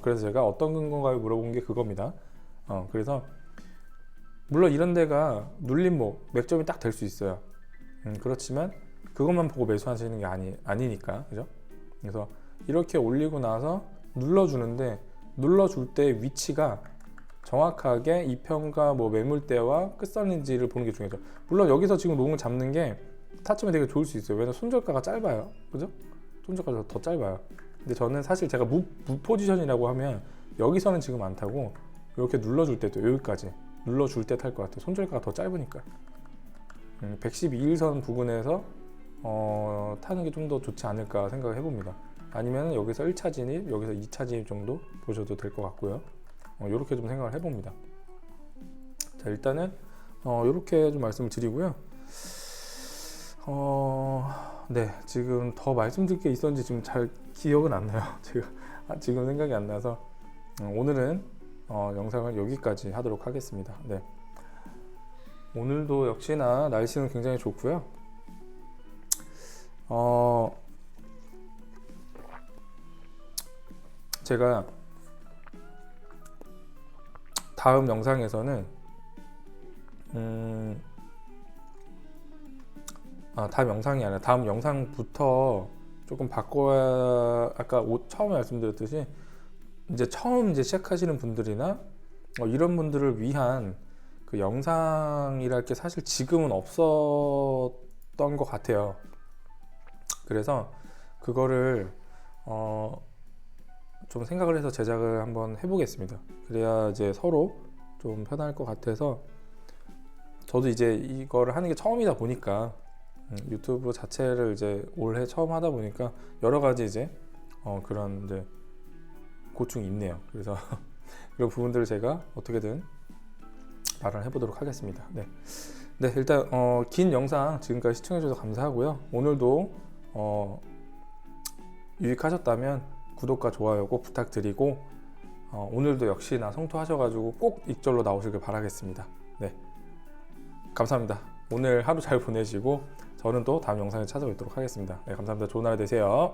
그래서 제가 어떤 근거인가요? 물어본 게 그겁니다. 그래서 물론 이런 데가 눌림목, 맥점이 딱 될 수 있어요. 그렇지만 그것만 보고 매수하시는 게 아니니까, 그죠? 그래서 이렇게 올리고 나서 눌러주는데, 눌러줄 때 위치가 정확하게 이평과 뭐 매물대와 끝선인지를 보는 게 중요하죠. 물론 여기서 지금 롱을 잡는 게 타점이 되게 좋을 수 있어요. 왜냐면 손절가가 짧아요, 그죠? 손절가가 더 짧아요. 근데 저는 사실 제가 무 포지션이라고 하면 여기서는 지금 안 타고 이렇게 눌러줄 때도 여기까지 눌러줄 때 탈 것 같아요. 손절가가 더 짧으니까. 112일선 부근에서 타는 게 좀 더 좋지 않을까 생각을 해봅니다. 아니면 여기서 1차 진입, 여기서 2차 진입 정도 보셔도 될 것 같고요. 이렇게 좀 생각을 해봅니다. 자, 일단은 이렇게 좀 말씀을 드리고요. 네, 지금 더 말씀드릴 게 있었는지 지금 잘 기억은 안 나요. 제가 지금 생각이 안 나서 오늘은 영상을 여기까지 하도록 하겠습니다. 네, 오늘도 역시나 날씨는 굉장히 좋고요. 제가 다음 영상에서는 다음 영상이 아니라 다음 영상부터 조금 바꿔야, 아까 처음에 말씀드렸듯이 이제 처음 시작하시는 분들이나 이런 분들을 위한 그 영상이랄 게 사실 지금은 없었던 것 같아요. 그래서 그거를 좀 생각을 해서 제작을 한번 해보겠습니다. 그래야 이제 서로 좀 편할 것 같아서, 저도 이제 이거를 하는 게 처음이다 보니까 유튜브 자체를 이제 올해 처음 하다 보니까 여러 가지 이제 그런 이제 고충이 있네요. 그래서 그런 부분들을 제가 어떻게든 말을 해보도록 하겠습니다. 네, 네, 일단 긴 영상 지금까지 시청해주셔서 감사하고요. 오늘도 유익하셨다면 구독과 좋아요 꼭 부탁드리고, 오늘도 역시나 성토하셔가지고 꼭 익절로 나오시길 바라겠습니다. 네, 감사합니다. 오늘 하루 잘 보내시고 저는 또 다음 영상에 찾아뵙도록 하겠습니다. 네, 감사합니다. 좋은 하루 되세요.